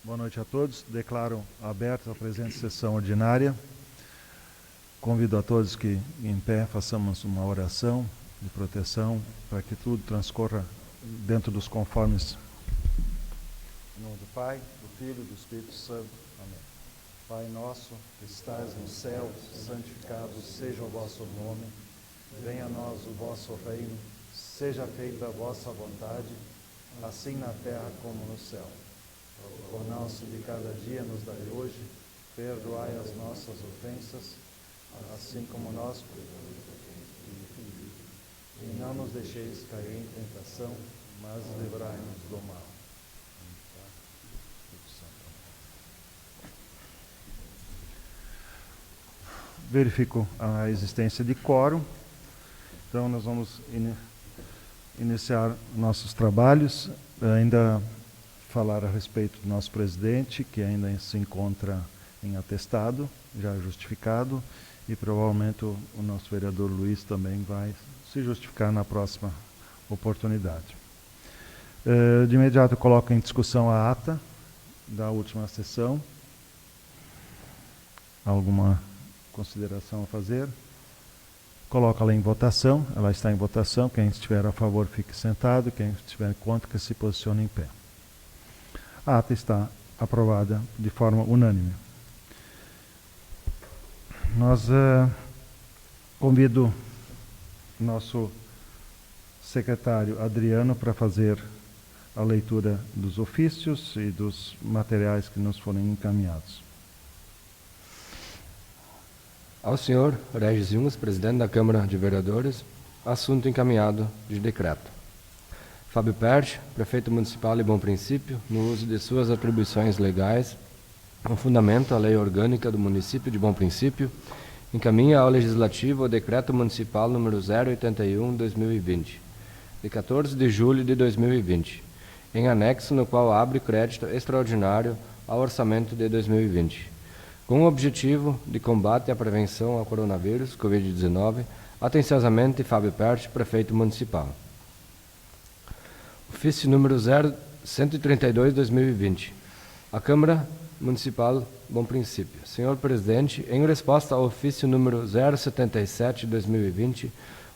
Boa noite a todos. Declaro aberta a presente sessão ordinária. Convido a todos que, em pé, façamos uma oração de proteção para que tudo transcorra dentro dos conformes. Em nome do Pai, do Filho e do Espírito Santo. Amém. Pai nosso, que estás no céu, santificado seja o vosso nome. Venha a nós o vosso reino. Seja feita a vossa vontade, assim na terra como no céu. O pão nosso de cada dia nos dai hoje, perdoai as nossas ofensas, assim como nós perdoamos. E não nos deixeis cair em tentação, mas livrai-nos do mal. Verifico a existência de quórum. Então nós vamos iniciar nossos trabalhos, ainda falar a respeito do nosso presidente, que ainda se encontra em atestado, já justificado, e provavelmente o nosso vereador Luiz também vai se justificar na próxima oportunidade. De imediato eu coloco em discussão a ata da última sessão. Alguma consideração a fazer? Coloca-la em votação, ela está em votação. Quem estiver a favor fique sentado, quem estiver contra que se posicione em pé. A ata está aprovada de forma unânime. Convido nosso secretário Adriano para fazer a leitura dos ofícios e dos materiais que nos foram encaminhados. Ao senhor Régis Jungas, presidente da Câmara de Vereadores, assunto encaminhado de decreto. Fábio Perch, prefeito municipal de Bom Princípio, no uso de suas atribuições legais, com fundamento à lei orgânica do município de Bom Princípio, encaminha ao Legislativo o decreto municipal número 081/2020, de 14 de julho de 2020, em anexo no qual abre crédito extraordinário ao orçamento de 2020, com o objetivo de combate à prevenção ao coronavírus, Covid-19, atenciosamente Fábio Perch, prefeito municipal. Ofício número 132/2020. A Câmara Municipal Bom Princípio. Senhor Presidente, em resposta ao ofício número 077/2020,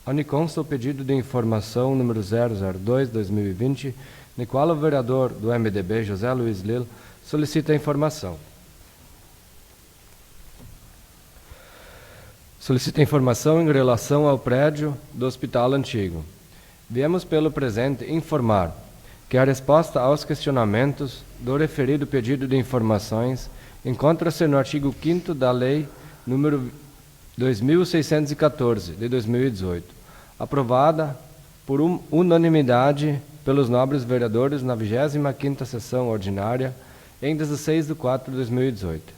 onde consta o pedido de informação número 002/2020, no qual o vereador do MDB, José Luiz Lil, solicita informação. Solicita informação em relação ao prédio do Hospital Antigo. Viemos pelo presente informar que a resposta aos questionamentos do referido pedido de informações encontra-se no artigo 5º da Lei número 2614, de 2018, aprovada por unanimidade pelos nobres vereadores na 25ª sessão ordinária em 16 de 4 de 2018.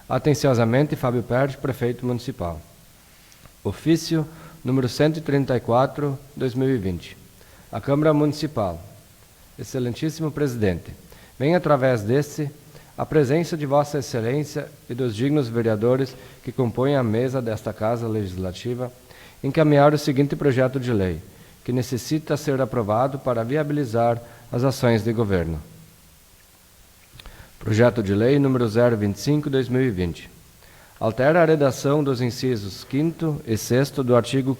Atenciosamente, Fábio Perch, prefeito municipal. Ofício número 134/2020. A Câmara Municipal. Excelentíssimo Presidente, venho através deste a presença de Vossa Excelência e dos dignos vereadores que compõem a mesa desta Casa Legislativa encaminhar o seguinte projeto de lei, que necessita ser aprovado para viabilizar as ações de governo. Projeto de Lei número 025/2020. Altera a redação dos incisos 5º e 6º do artigo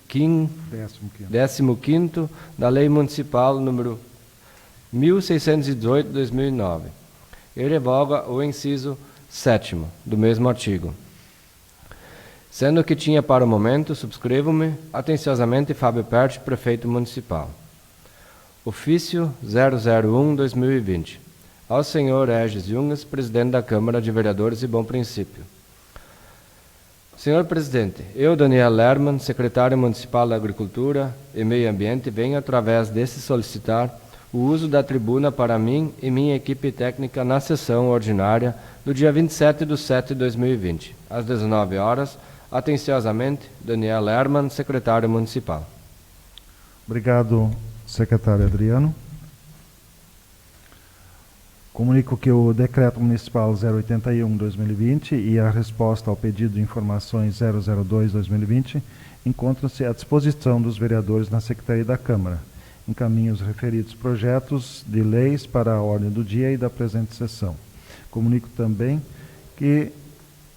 15º da Lei Municipal número 1618/2009 e revoga o inciso 7º do mesmo artigo. Sendo que tinha para o momento, subscrevo-me atenciosamente Fábio Perch, prefeito municipal. Ofício 001/2020. Ao senhor Régis Jungas, presidente da Câmara de Vereadores de Bom Princípio. Senhor Presidente, eu, Daniel Lerman, secretário municipal da Agricultura e Meio Ambiente, venho através desse solicitar o uso da tribuna para mim e minha equipe técnica na sessão ordinária do dia 27/7/2020, às 19 horas, atenciosamente, Daniel Lerman, secretário municipal. Obrigado, secretário Adriano. Comunico que o Decreto Municipal 081/2020 e a resposta ao pedido de informações 002/2020 encontram-se à disposição dos vereadores na Secretaria da Câmara encaminho os referidos projetos de leis para a ordem do dia e da presente sessão. Comunico também que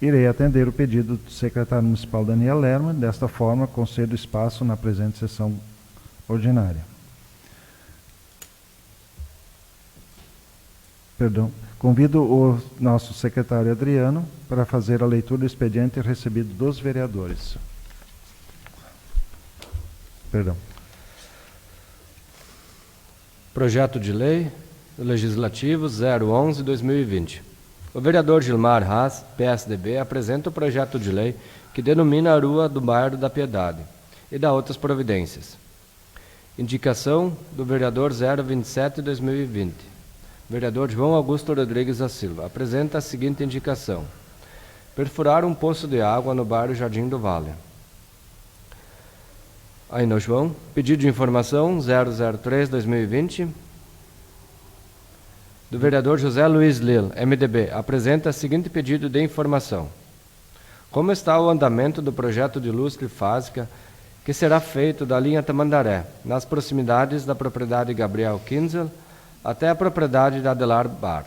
irei atender o pedido do secretário municipal Daniel Lerman. Desta forma, concedo espaço na presente sessão ordinária. Convido o nosso secretário Adriano para fazer a leitura do expediente recebido dos vereadores. Projeto de Lei Legislativo 011/2020. O vereador Gilmar Haas, PSDB, apresenta o projeto de lei que denomina a Rua do Bairro da Piedade e dá outras providências. Indicação do vereador 027/2020. Vereador João Augusto Rodrigues da Silva apresenta a seguinte indicação: perfurar um poço de água no bairro Jardim do Vale. Aí no João, pedido de informação 003/2020. Do vereador José Luiz Lil, MDB, apresenta o seguinte pedido de informação: como está o andamento do projeto de luz trifásica que será feito da linha Tamandaré, nas proximidades da propriedade Gabriel Kinzel, até a propriedade da Adelar Bar?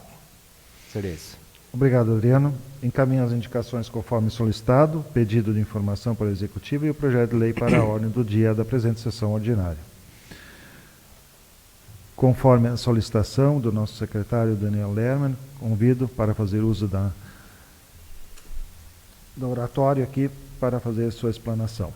Cereza. Obrigado, Adriano. Encaminho as indicações conforme solicitado, pedido de informação para o Executivo e o projeto de lei para a ordem do dia da presente sessão ordinária. Conforme a solicitação do nosso secretário Daniel Lerman, convido para fazer uso do oratório aqui para fazer sua explanação.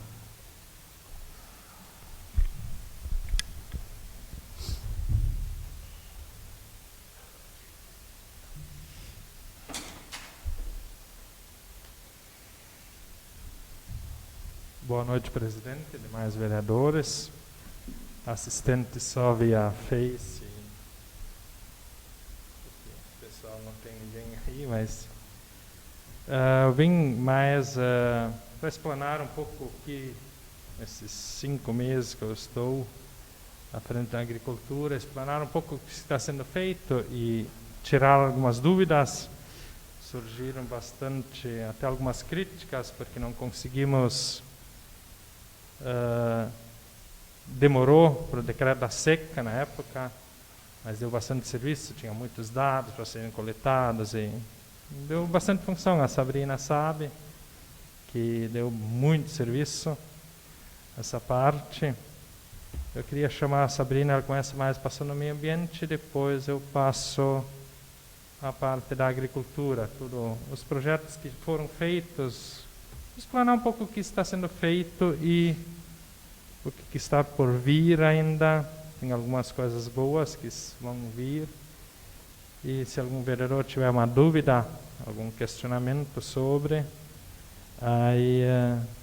Boa noite, presidente, demais vereadores, assistentes só via Face. O pessoal não tem ninguém aí, mas eu vim mais para explanar um pouco o que, nesses 5 meses que eu estou à frente da agricultura, explanar um pouco o que está sendo feito e tirar algumas dúvidas. Surgiram bastante, até algumas críticas, porque não conseguimos... demorou para o decreto da seca na época, mas deu bastante serviço, tinha muitos dados para serem coletados e deu bastante função. A Sabrina sabe que deu muito serviço essa parte. Eu queria chamar a Sabrina, ela conhece mais passando no meio ambiente, depois eu passo a parte da agricultura, tudo, os projetos que foram feitos, explanar um pouco o que está sendo feito e o que está por vir ainda. Tem algumas coisas boas que vão vir. E se algum vereador tiver uma dúvida, algum questionamento sobre, aí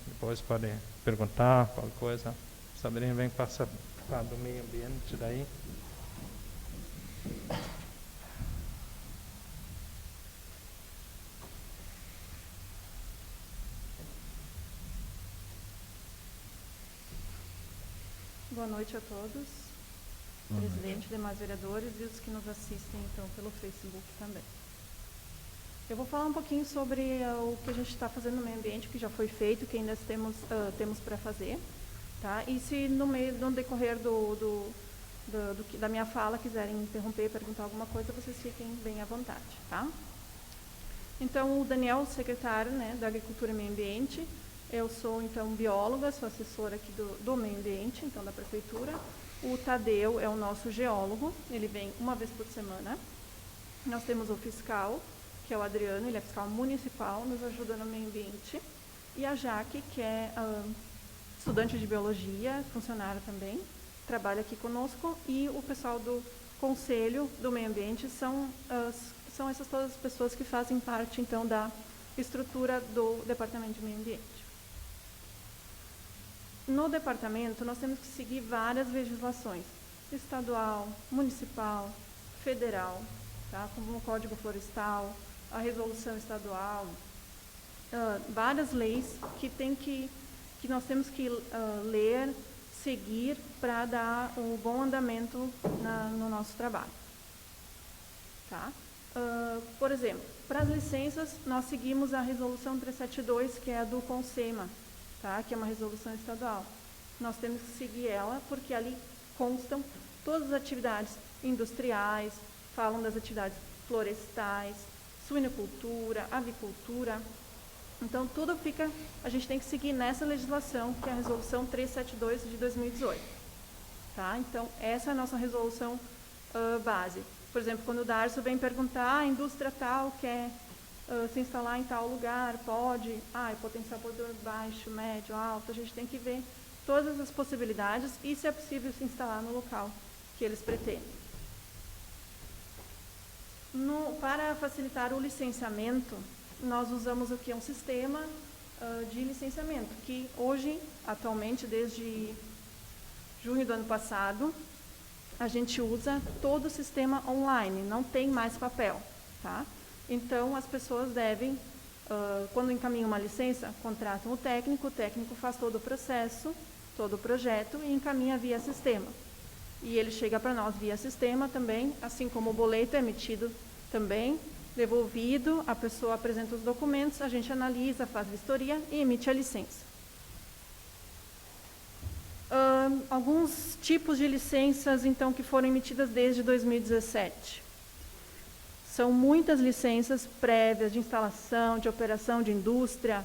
depois pode perguntar qualquer coisa. Sabrina vem passar do meio ambiente daí. Boa noite a todos, presidente, demais vereadores e os que nos assistem então pelo Facebook também. Eu vou falar um pouquinho sobre o que a gente está fazendo no meio ambiente, que já foi feito, que ainda temos para fazer, tá? E se no decorrer da minha fala quiserem interromper, perguntar alguma coisa, vocês fiquem bem à vontade, tá? Então, o Daniel, secretário, né, da Agricultura e Meio Ambiente. Eu sou, então, bióloga, sou assessora aqui do meio ambiente, então, da prefeitura. O Tadeu é o nosso geólogo, ele vem uma vez por semana. Nós temos o fiscal, que é o Adriano, ele é fiscal municipal, nos ajuda no meio ambiente. E a Jaque, que é estudante de biologia, funcionária também, trabalha aqui conosco. E o pessoal do Conselho do Meio Ambiente são essas todas as pessoas que fazem parte, então, da estrutura do Departamento de Meio Ambiente. No departamento, nós temos que seguir várias legislações, estadual, municipal, federal, tá? Como o Código Florestal, a resolução estadual, várias leis que nós temos que ler, seguir, para dar o bom andamento no nosso trabalho. Tá? Por exemplo, para as licenças, nós seguimos a resolução 372, que é a do CONSEMA, tá? Que é uma resolução estadual. Nós temos que seguir ela, porque ali constam todas as atividades industriais, falam das atividades florestais, suinocultura, avicultura. Então, tudo fica, a gente tem que seguir nessa legislação, que é a Resolução 372 de 2018. Tá? Então, essa é a nossa resolução base. Por exemplo, quando o Darcio vem perguntar, a indústria tal quer se instalar em tal lugar, pode, é potencial produtor baixo, médio, alto, a gente tem que ver todas as possibilidades e se é possível se instalar no local que eles pretendem. Para facilitar o licenciamento, nós usamos o que é um sistema de licenciamento, que hoje, atualmente, desde junho do ano passado, a gente usa todo o sistema online, não tem mais papel. Tá? Então, as pessoas devem, quando encaminham uma licença, contratam o técnico faz todo o processo, todo o projeto e encaminha via sistema. E ele chega para nós via sistema também, assim como o boleto é emitido também, devolvido, a pessoa apresenta os documentos, a gente analisa, faz vistoria e emite a licença. Alguns tipos de licenças, então, que foram emitidas desde 2017. São muitas licenças prévias de instalação, de operação de indústria,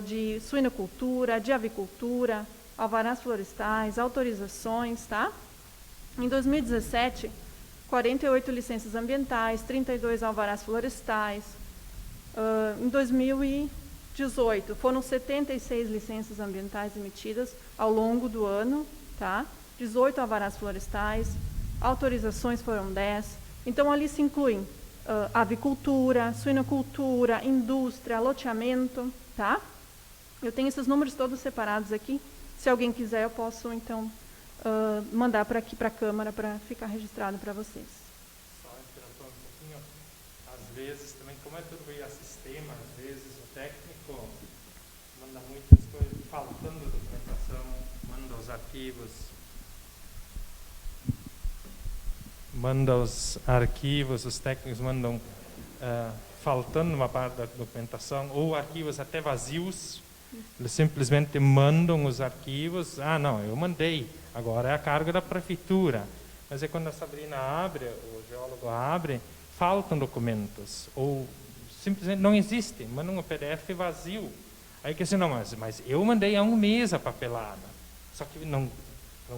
de suinocultura, de avicultura, alvarás florestais, autorizações, tá? Em 2017, 48 licenças ambientais, 32 alvarás florestais. Em 2018, foram 76 licenças ambientais emitidas ao longo do ano, tá? 18 alvarás florestais, autorizações foram 10. Então, ali se incluem avicultura, suinocultura, indústria, loteamento, tá? Eu tenho esses números todos separados aqui. Se alguém quiser, eu posso, então, mandar para aqui, para a Câmara, para ficar registrado para vocês. Só interrompendo um pouquinho, às vezes também, como é tudo via sistema, às vezes o técnico manda muitas coisas, faltando documentação, manda os arquivos, os técnicos mandam faltando uma parte da documentação, ou arquivos até vazios. Eles simplesmente mandam os arquivos, não, eu mandei, agora é a carga da prefeitura. Mas é quando a Sabrina abre, o geólogo abre, faltam documentos, ou simplesmente não existem, mandam um PDF vazio. Aí que assim, não, mas eu mandei há um mês a papelada, só que não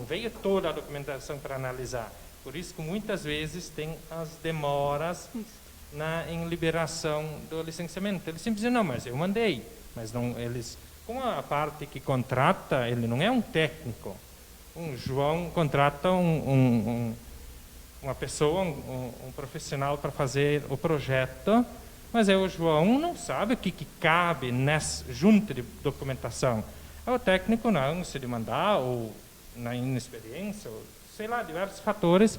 veio toda a documentação para analisar. Por isso que muitas vezes tem as demoras em liberação do licenciamento. Eles simplesmente não, mas eu mandei. Mas não, com a parte que contrata, ele não é um técnico. João contrata uma pessoa, um profissional para fazer o projeto, mas o João não sabe o que cabe nessa junta de documentação. O técnico não, se ele mandar, ou na inexperiência, ou, sei lá, diversos fatores,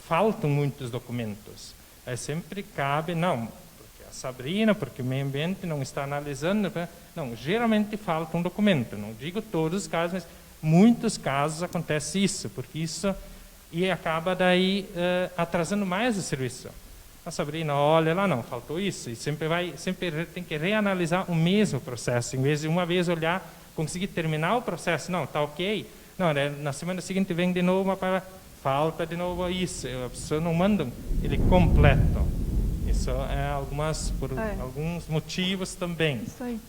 faltam muitos documentos. Aí sempre cabe, não, porque a Sabrina, porque o meio ambiente não está analisando, não, geralmente falta um documento, não digo todos os casos, mas muitos casos acontece isso, porque isso e acaba daí atrasando mais o serviço. A Sabrina olha lá, não, faltou isso, e sempre tem que reanalisar o mesmo processo, em vez de uma vez olhar, conseguir terminar o processo, não, está ok, não, na semana seguinte vem de novo uma palavra, falta de novo isso, a pessoa não manda ele completo. Isso é alguns motivos também. Isso aí.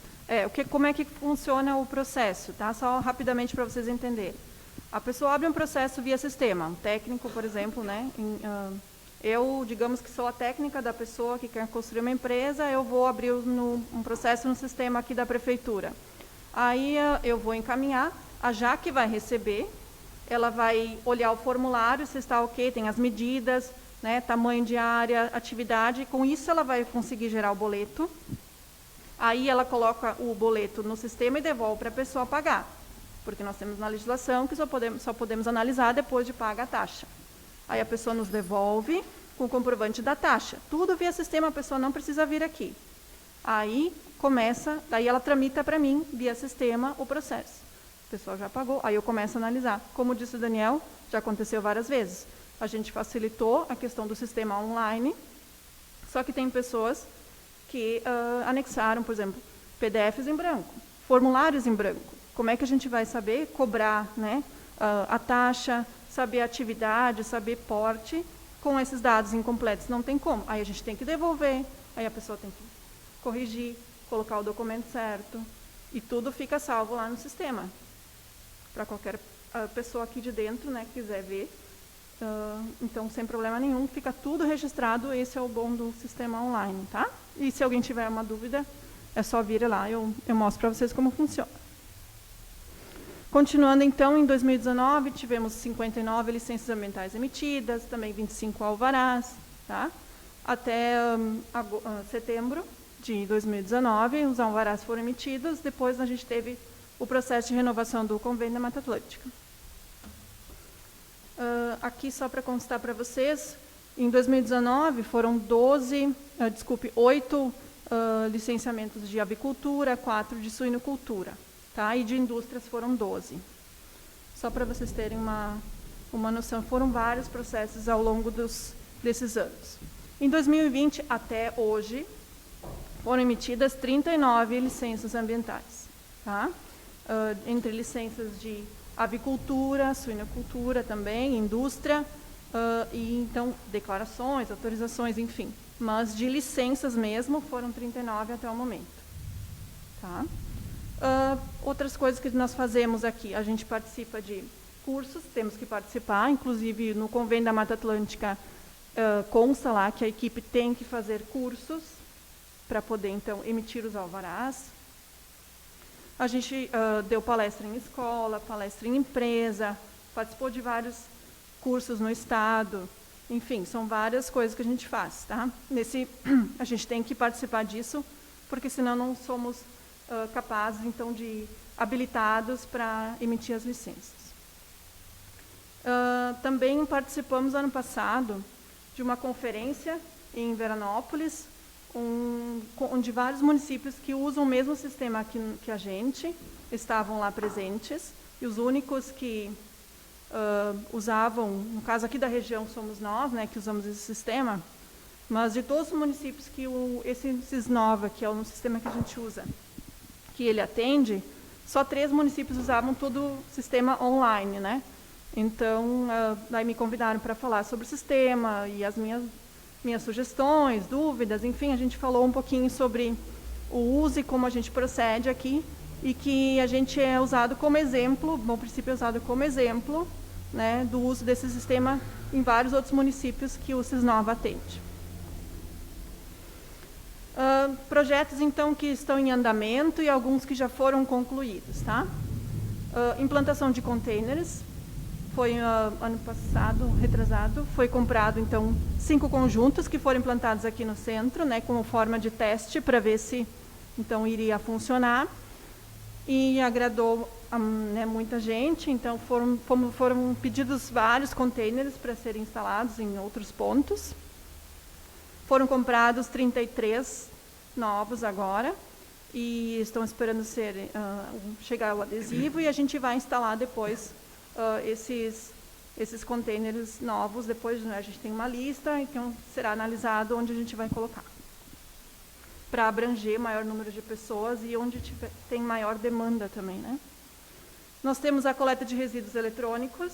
Como é que funciona o processo, tá? Só rapidamente para vocês entenderem. A pessoa abre um processo via sistema, um técnico, por exemplo, né? Eu, digamos que sou a técnica da pessoa que quer construir uma empresa, eu vou abrir um processo no sistema aqui da prefeitura. Aí eu vou encaminhar, a Jaque vai receber, ela vai olhar o formulário, se está ok, tem as medidas, né, tamanho de área, atividade, com isso ela vai conseguir gerar o boleto. Aí ela coloca o boleto no sistema e devolve para a pessoa pagar, porque nós temos na legislação que só podemos analisar depois de paga a taxa. Aí a pessoa nos devolve com o comprovante da taxa. Tudo via sistema, a pessoa não precisa vir aqui. Aí daí ela tramita para mim, via sistema, o processo. A pessoa já pagou, aí eu começo a analisar. Como disse o Daniel, já aconteceu várias vezes. A gente facilitou a questão do sistema online, só que tem pessoas que anexaram, por exemplo, PDFs em branco, formulários em branco. Como é que a gente vai saber cobrar, né, a taxa, saber atividade, saber porte, com esses dados incompletos não tem como. Aí a gente tem que devolver, aí a pessoa tem que corrigir, colocar o documento certo, e tudo fica salvo lá no sistema. Para qualquer pessoa aqui de dentro, né, que quiser ver. Então, sem problema nenhum, fica tudo registrado, esse é o bom do sistema online, tá? E se alguém tiver uma dúvida, é só vir lá, eu mostro para vocês como funciona. Continuando, então, em 2019, tivemos 59 licenças ambientais emitidas, também 25 alvarás, tá? Até setembro de 2019, os alvarás foram emitidos, depois a gente teve o processo de renovação do Convênio da Mata Atlântica. Aqui, só para constar para vocês, em 2019 foram 8 licenciamentos de avicultura, 4 de suinocultura, tá? E de indústrias foram 12. Só para vocês terem uma noção, foram vários processos ao longo desses anos. Em 2020, até hoje, foram emitidas 39 licenças ambientais, tá? Entre licenças de avicultura, suinocultura também, indústria, e então declarações, autorizações, enfim. Mas de licenças mesmo foram 39 até o momento. Tá? Outras coisas que nós fazemos aqui, a gente participa de cursos, temos que participar, inclusive no Convênio da Mata Atlântica consta lá que a equipe tem que fazer cursos para poder, então, emitir os alvarás. A gente deu palestra em escola, palestra em empresa, participou de vários cursos no estado, enfim, são várias coisas que a gente faz, tá? A gente tem que participar disso, porque senão não somos capazes, então, habilitados para emitir as licenças. Também participamos, ano passado, de uma conferência em Veranópolis, onde vários municípios que usam o mesmo sistema que a gente estavam lá presentes, e os únicos que usavam, no caso aqui da região somos nós, né, que usamos esse sistema, mas de todos os municípios que esse SISNOVA, que é o sistema que a gente usa, que ele atende, só 3 municípios usavam todo o sistema online, né? Então, daí me convidaram para falar sobre o sistema e as minhas sugestões, dúvidas, enfim, a gente falou um pouquinho sobre o uso e como a gente procede aqui, e que a gente é usado como exemplo, bom princípio é usado como exemplo, né, do uso desse sistema em vários outros municípios que o SISNOVA atende. Projetos, então, que estão em andamento e alguns que já foram concluídos, tá? Implantação de containers. Foi ano passado, retrasado, foi comprado, então, 5 conjuntos que foram implantados aqui no centro, né, como forma de teste para ver se, então, iria funcionar. E agradou né, muita gente, então foram pedidos vários containers para serem instalados em outros pontos. Foram comprados 33 novos agora, e estão esperando chegar o adesivo, e a gente vai instalar depois esses containers novos. Depois, né, a gente tem uma lista, então será analisado onde a gente vai colocar, para abranger maior número de pessoas e onde tem maior demanda também, né? Nós temos a coleta de resíduos eletrônicos.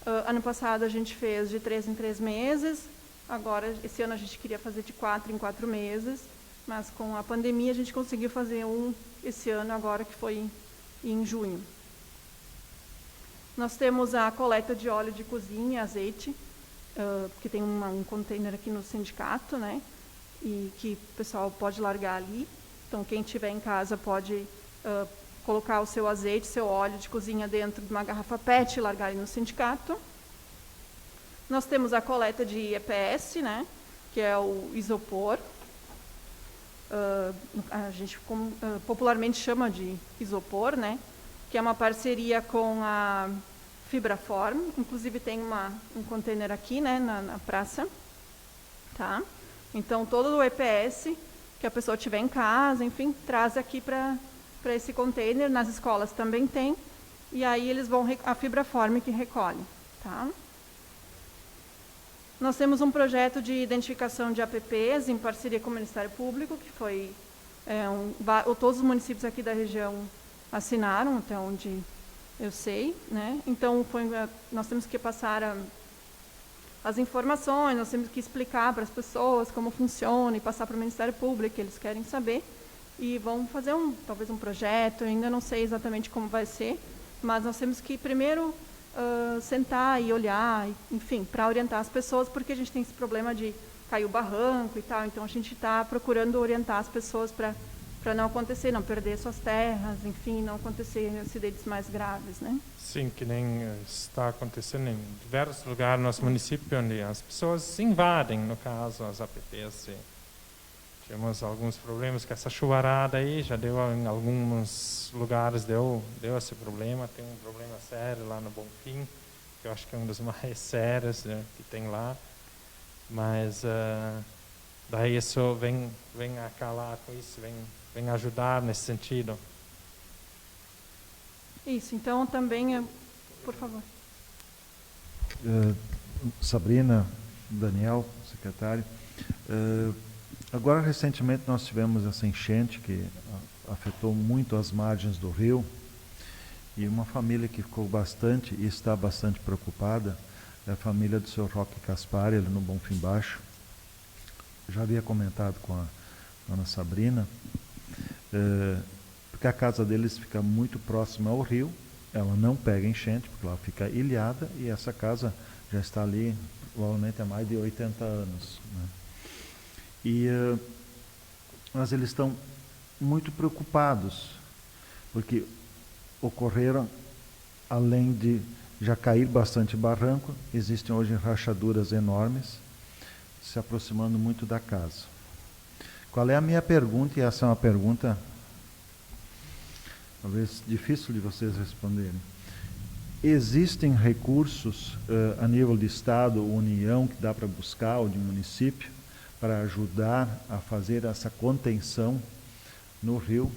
Ano passado a gente fez de 3 em 3 meses, agora esse ano a gente queria fazer de 4 em 4 meses, mas com a pandemia a gente conseguiu fazer esse ano agora, que foi em junho. Nós temos a coleta de óleo de cozinha e azeite, que tem um container aqui no sindicato, né? E que o pessoal pode largar ali. Então, quem tiver em casa pode colocar o seu azeite, seu óleo de cozinha dentro de uma garrafa PET e largar ali no sindicato. Nós temos a coleta de EPS, né, que é o isopor. A gente popularmente chama de isopor, né, que é uma parceria com a Fibraform. Inclusive tem um container aqui, né, na praça. Tá? Então, todo o EPS que a pessoa tiver em casa, enfim, traz aqui para esse container. Nas escolas também tem. E aí eles vão, a Fibraform que recolhe. Tá? Nós temos um projeto de identificação de APPs em parceria com o Ministério Público, que foi todos os municípios aqui da região assinaram, até onde eu sei, né? Então, nós temos que passar as informações, nós temos que explicar para as pessoas como funciona e passar para o Ministério Público, que eles querem saber. E vão fazer talvez um projeto, eu ainda não sei exatamente como vai ser, mas nós temos que primeiro sentar e olhar, enfim, para orientar as pessoas, porque a gente tem esse problema de cair o barranco e tal, então a gente está procurando orientar as pessoas para não acontecer, não perder suas terras, enfim, não acontecer acidentes mais graves, né? Sim, que nem está acontecendo em diversos lugares no nosso município, onde as pessoas invadem, no caso, as APPs. Tivemos alguns problemas com essa chuvarada aí, já deu em alguns lugares, deu esse problema. Tem um problema sério lá no Bonfim, que eu acho que é um dos mais sérios, né, que tem lá. Mas daí isso vem acabar com isso, vem ajudar nesse sentido. Isso, então também, por favor. Sabrina, Daniel, secretário, agora recentemente nós tivemos essa enchente que afetou muito as margens do rio, e uma família que ficou bastante e está bastante preocupada é a família do Sr. Roque Caspari, ali no Bonfim Baixo. Já havia comentado com a dona Sabrina, porque a casa deles fica muito próxima ao rio, ela não pega enchente, porque ela fica ilhada, e essa casa já está ali, provavelmente há mais de 80 anos. Né? Mas eles estão muito preocupados, porque ocorreram, além de já cair bastante barranco, existem hoje rachaduras enormes, se aproximando muito da casa. Qual é a minha pergunta? E essa é uma pergunta talvez difícil de vocês responderem. Existem recursos a nível de Estado ou União que dá para buscar, ou de município, para ajudar a fazer essa contenção no rio?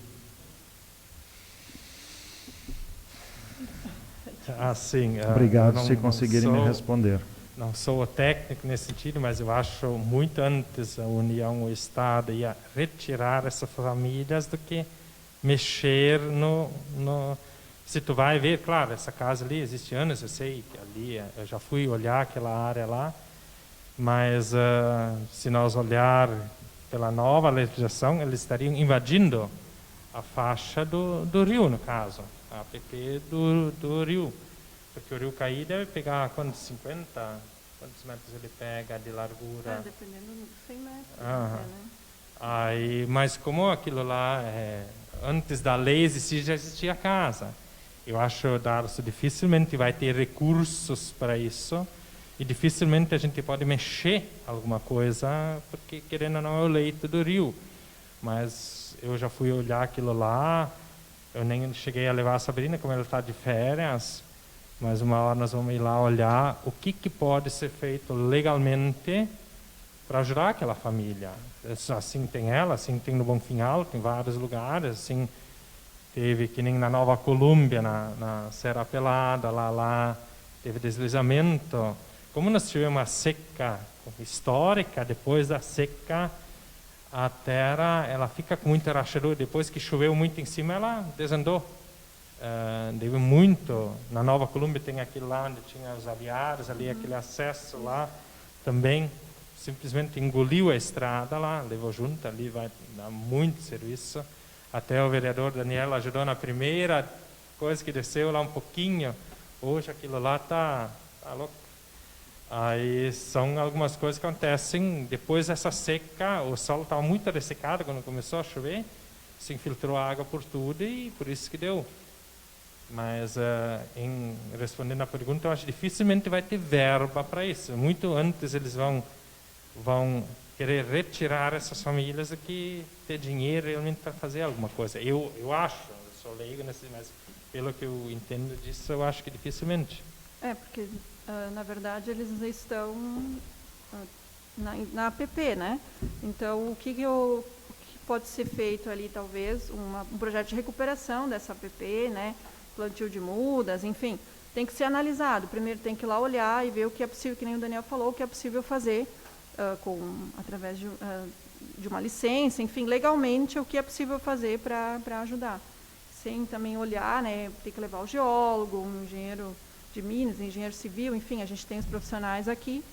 Sim. Obrigado se conseguirem me responder. Não sou técnico nesse sentido, mas eu acho muito antes a União, o Estado ia retirar essas famílias do que mexer no... Se tu vai ver, claro, essa casa ali existe anos, eu sei que ali, eu já fui olhar aquela área lá, mas se nós olhar pela nova legislação, eles estariam invadindo a faixa do rio, no caso, a APP do rio. Porque o rio cair deve pegar quantos metros ele pega de largura? Dependendo dos 100 metros. Né? Né? Mas como aquilo lá, antes da lei existir, já existia a casa. Eu acho que Darcio dificilmente vai ter recursos para isso, e dificilmente a gente pode mexer alguma coisa, porque querendo ou não é o leito do rio. Mas eu já fui olhar aquilo lá, eu nem cheguei a levar a Sabrina, como ela está de férias, mas uma hora nós vamos ir lá olhar o que pode ser feito legalmente para ajudar aquela família. Assim tem ela, assim tem no Bonfim Alto, em vários lugares, assim teve que nem na Nova Colômbia, na Serra Pelada, lá teve deslizamento. Como nós tivemos uma seca histórica, depois da seca a terra ela fica com muita rachadura, depois que choveu muito em cima ela desandou. Deu muito. Na Nova Colômbia tem aquele lá onde tinha os aviários, ali aquele acesso lá também, simplesmente engoliu a estrada lá, levou junto, ali vai dar muito serviço. Até o vereador Daniel ajudou na primeira coisa que desceu lá um pouquinho, hoje aquilo lá tá louco. Aí são algumas coisas que acontecem depois dessa seca, o solo estava muito ressecado quando começou a chover, se infiltrou a água por tudo e por isso que deu. Mas, respondendo à pergunta, eu acho que dificilmente vai ter verba para isso. Muito antes eles vão querer retirar essas famílias do que ter dinheiro realmente para fazer alguma coisa. Eu acho, eu sou leigo, mas pelo que eu entendo disso, eu acho que dificilmente. Porque, na verdade, eles estão na APP, né? Então, o que pode ser feito ali, talvez, um projeto de recuperação dessa APP, né? Plantio de mudas, enfim, tem que ser analisado. Primeiro tem que ir lá olhar e ver o que é possível, que nem o Daniel falou, o que é possível fazer através de uma licença, enfim, legalmente o que é possível fazer para ajudar. sem também olhar, né? Tem que levar o geólogo, um engenheiro de Minas, engenheiro civil, enfim, a gente tem os profissionais aqui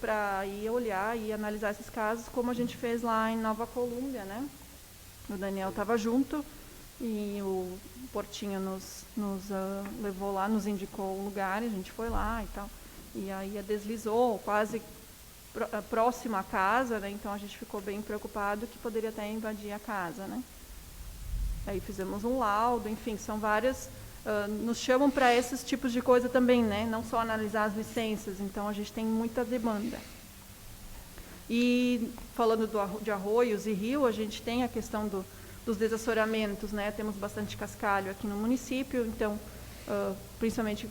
para ir olhar e analisar esses casos, como a gente fez lá em Nova Colômbia, né? O Daniel estava junto e o Portinho nos levou lá, nos indicou o lugar, e a gente foi lá e tal. E aí deslizou quase próximo à casa, né? Então a gente ficou bem preocupado que poderia até invadir a casa, né? Aí fizemos um laudo, enfim, são várias... nos chamam para esses tipos de coisa também, né? Não só analisar as licenças, então a gente tem muita demanda. E falando de arroios e rio, a gente tem a questão dos desassoreamentos, né? Temos bastante cascalho aqui no município, então, principalmente,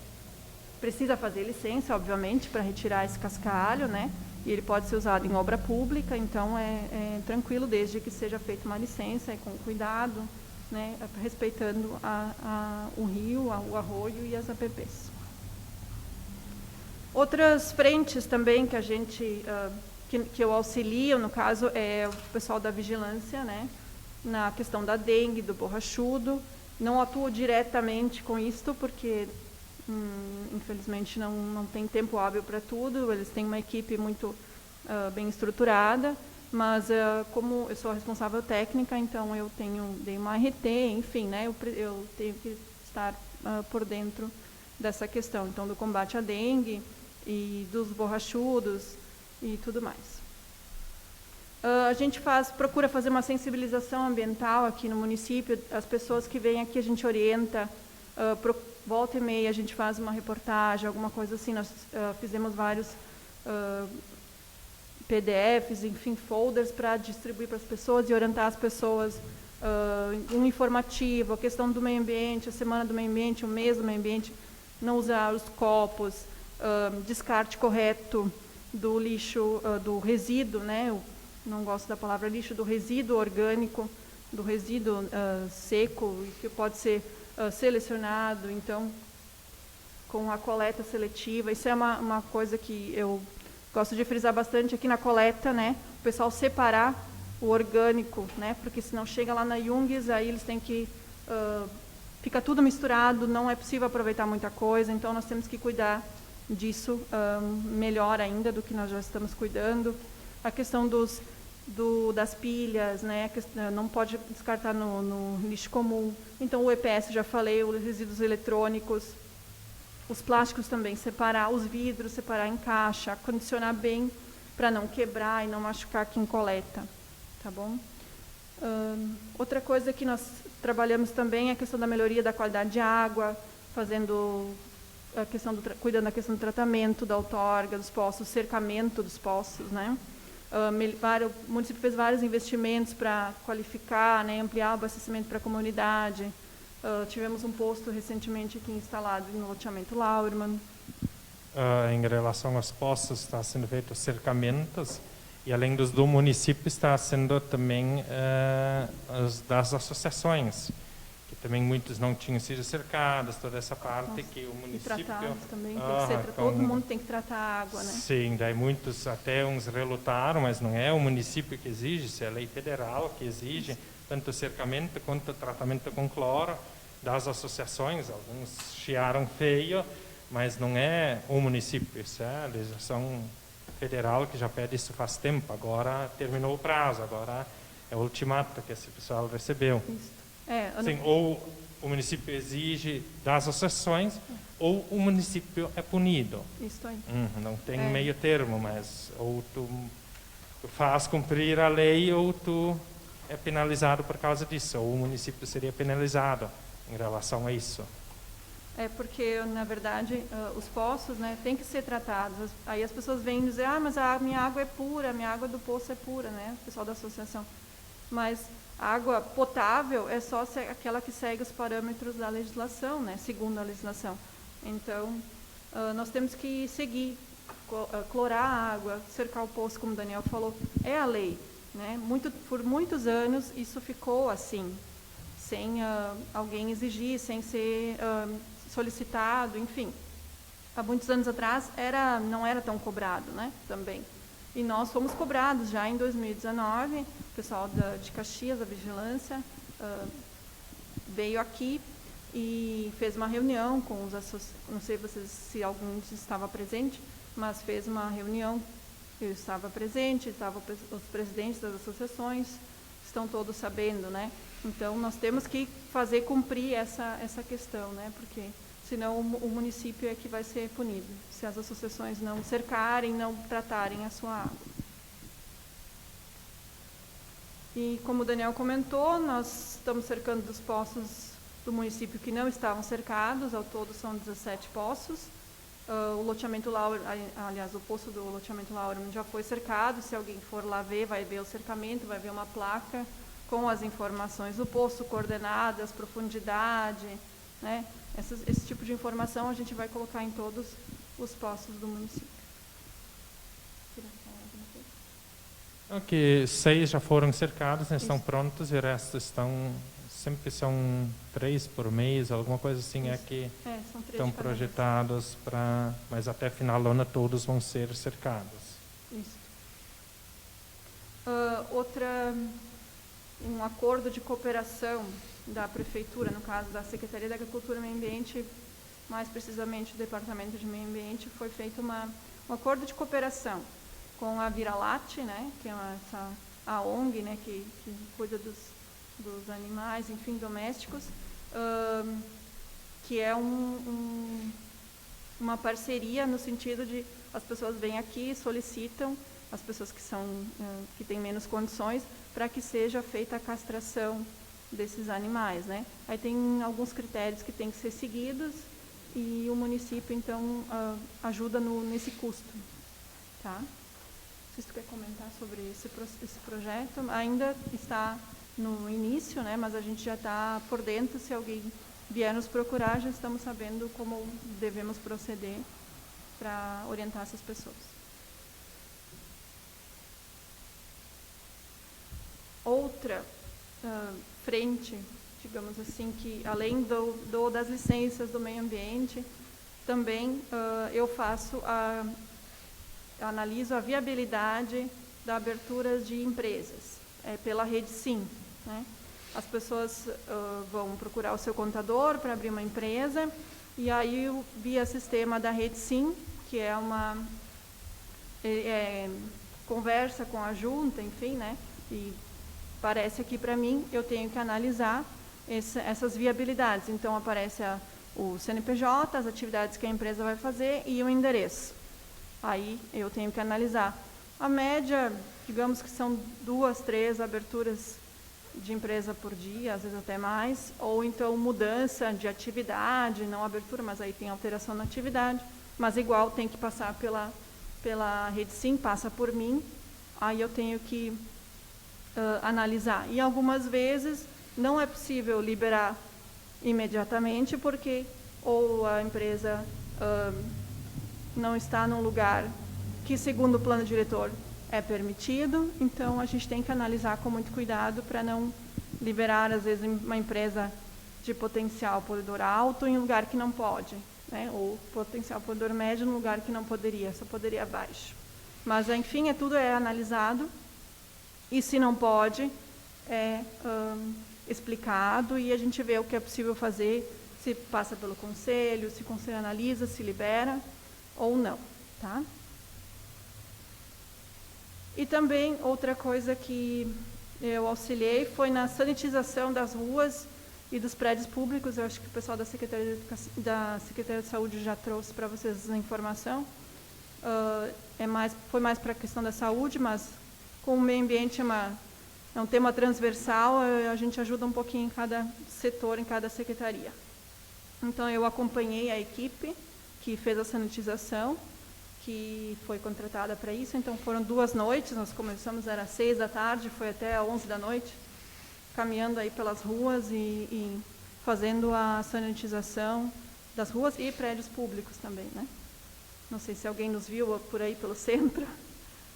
precisa fazer licença, obviamente, para retirar esse cascalho, né? E ele pode ser usado em obra pública, então é tranquilo, desde que seja feita uma licença e com cuidado, né, respeitando o rio, o arroio e as APPs. Outras frentes também que a gente, que eu auxilio, no caso, é o pessoal da vigilância, né, na questão da dengue, do borrachudo. Não atuo diretamente com isto, porque, infelizmente, não tem tempo hábil para tudo. Eles têm uma equipe muito bem estruturada. Mas, como eu sou a responsável técnica, então eu dei uma RT, enfim, né, eu tenho que estar por dentro dessa questão, então, do combate à dengue e dos borrachudos e tudo mais. A gente procura fazer uma sensibilização ambiental aqui no município. As pessoas que vêm aqui a gente orienta, volta e meia a gente faz uma reportagem, alguma coisa assim. Nós fizemos vários... PDFs, enfim, folders para distribuir para as pessoas e orientar as pessoas, um informativo, a questão do meio ambiente, a semana do meio ambiente, o mês do meio ambiente, não usar os copos, descarte correto do lixo, do resíduo, né? Eu não gosto da palavra lixo, do resíduo orgânico, do resíduo seco, que pode ser selecionado, então, com a coleta seletiva. Isso é uma coisa que eu gosto de frisar bastante aqui na coleta, né? O pessoal separar o orgânico, né? Porque senão chega lá na Jungs, aí eles têm que... fica tudo misturado, não é possível aproveitar muita coisa, então nós temos que cuidar disso melhor ainda do que nós já estamos cuidando. A questão das pilhas, né? Não pode descartar no lixo comum. Então o EPS, já falei, os resíduos eletrônicos, os plásticos também, separar os vidros, separar em caixa, condicionar bem para não quebrar e não machucar quem coleta, tá bom? Outra coisa que nós trabalhamos também é a questão da melhoria da qualidade de água, cuidando da questão do tratamento, da outorga, dos poços, cercamento dos poços, né? O município fez vários investimentos para qualificar, né, ampliar o abastecimento para a comunidade. Tivemos um posto recentemente aqui instalado no loteamento Lauermann. Em relação aos poços, está sendo feito cercamentos, e além dos do município, está sendo também das associações, que também muitos não tinham sido cercados, toda essa parte que o município... E tratados também, todo mundo tem que tratar a água, né? Sim, daí muitos, até uns relutaram, mas não é o município que exige, isso é a lei federal que exige, tanto o cercamento quanto o tratamento com cloro das associações. Alguns chiaram feio, mas não é o município, isso é a legislação federal que já pede isso faz tempo. Agora terminou o prazo, agora é o ultimato que esse pessoal recebeu. Isso. Sim, ou o município exige das associações, ou o município é punido. Isso aí. Não tem meio termo, mas ou tu faz cumprir a lei ou tu é penalizado por causa disso, ou o município seria penalizado em relação a isso. Porque, na verdade, os poços, né, têm que ser tratados. Aí as pessoas vêm dizer, mas a minha água é pura, a minha água do poço é pura, né, o pessoal da associação. Mas a água potável é só aquela que segue os parâmetros da legislação, né, segundo a legislação. Então, nós temos que seguir, clorar a água, cercar o poço, como o Daniel falou, é a lei. Né? Por muitos anos isso ficou assim, sem alguém exigir, sem ser solicitado, enfim. Há muitos anos atrás não era tão cobrado, né? Também. E nós fomos cobrados já em 2019, o pessoal de Caxias, da Vigilância, veio aqui e fez uma reunião com os não sei se algum estava presente, mas fez uma reunião, eu estava presente, estavam os presidentes das associações, estão todos sabendo, né? Então, nós temos que fazer cumprir essa questão, né? Porque senão o município é que vai ser punido, se as associações não cercarem, não tratarem a sua água. E como o Daniel comentou, nós estamos cercando dos poços do município que não estavam cercados, ao todo são 17 poços. O loteamento Laura, aliás, o poço do loteamento Laura já foi cercado, se alguém for lá ver, vai ver o cercamento, vai ver uma placa com as informações do poço, coordenadas, profundidade, né? Esse tipo de informação a gente vai colocar em todos os poços do município. Ok, 6 já foram cercados, né, estão prontos, e o resto sempre são 3 por mês, alguma coisa assim. Isso. É que são 3 estão projetados para, mas até final do ano todos vão ser cercados. Isso. Um acordo de cooperação da prefeitura, no caso da Secretaria da Agricultura e Meio Ambiente, mais precisamente o Departamento de Meio Ambiente, foi feito um acordo de cooperação com a Vira-Late, né, que é a ONG, né, que cuida dos animais, enfim, domésticos, que é uma parceria no sentido de as pessoas vêm aqui e solicitam, as pessoas que têm menos condições, para que seja feita a castração desses animais, né? Aí tem alguns critérios que têm que ser seguidos e o município, então, ajuda nesse custo, tá? Não sei se tu quer comentar sobre esse projeto. Ainda está no início, né? Mas a gente já está por dentro. Se alguém vier nos procurar, já estamos sabendo como devemos proceder para orientar essas pessoas. Outra frente, digamos assim, que além das licenças do meio ambiente, também eu analiso a viabilidade da abertura de empresas pela rede Sim, né? As pessoas vão procurar o seu contador para abrir uma empresa, e aí via sistema da rede Sim, que é uma conversa com a junta, enfim, né? E aparece aqui para mim, eu tenho que analisar essas viabilidades. Então, aparece o CNPJ, as atividades que a empresa vai fazer e o endereço. Aí, eu tenho que analisar. A média, digamos que são 2, 3 aberturas de empresa por dia, às vezes até mais, ou então mudança de atividade, não abertura, mas aí tem alteração na atividade, mas igual tem que passar pela rede Sim, passa por mim, aí eu tenho que analisar. E algumas vezes não é possível liberar imediatamente, porque ou a empresa não está num lugar que, segundo o plano diretor, é permitido, então a gente tem que analisar com muito cuidado para não liberar, às vezes, uma empresa de potencial poluidor alto em um lugar que não pode, né? Ou potencial poluidor médio em um lugar que não poderia, só poderia baixo. Mas, enfim, tudo é analisado. E se não pode, é explicado e a gente vê o que é possível fazer, se passa pelo conselho, se o conselho analisa, se libera ou não, tá? E também outra coisa que eu auxiliei foi na sanitização das ruas e dos prédios públicos. Eu acho que o pessoal da Secretaria de Saúde já trouxe para vocês essa informação. Foi mais para a questão da saúde, mas com o meio ambiente é um tema transversal, a gente ajuda um pouquinho em cada setor, em cada secretaria. Então, eu acompanhei a equipe que fez a sanitização, que foi contratada para isso. Então, foram 2 noites, nós começamos, era 6 da tarde, foi até 11 da noite, caminhando aí pelas ruas e fazendo a sanitização das ruas e prédios públicos também, né? Não sei se alguém nos viu por aí pelo centro,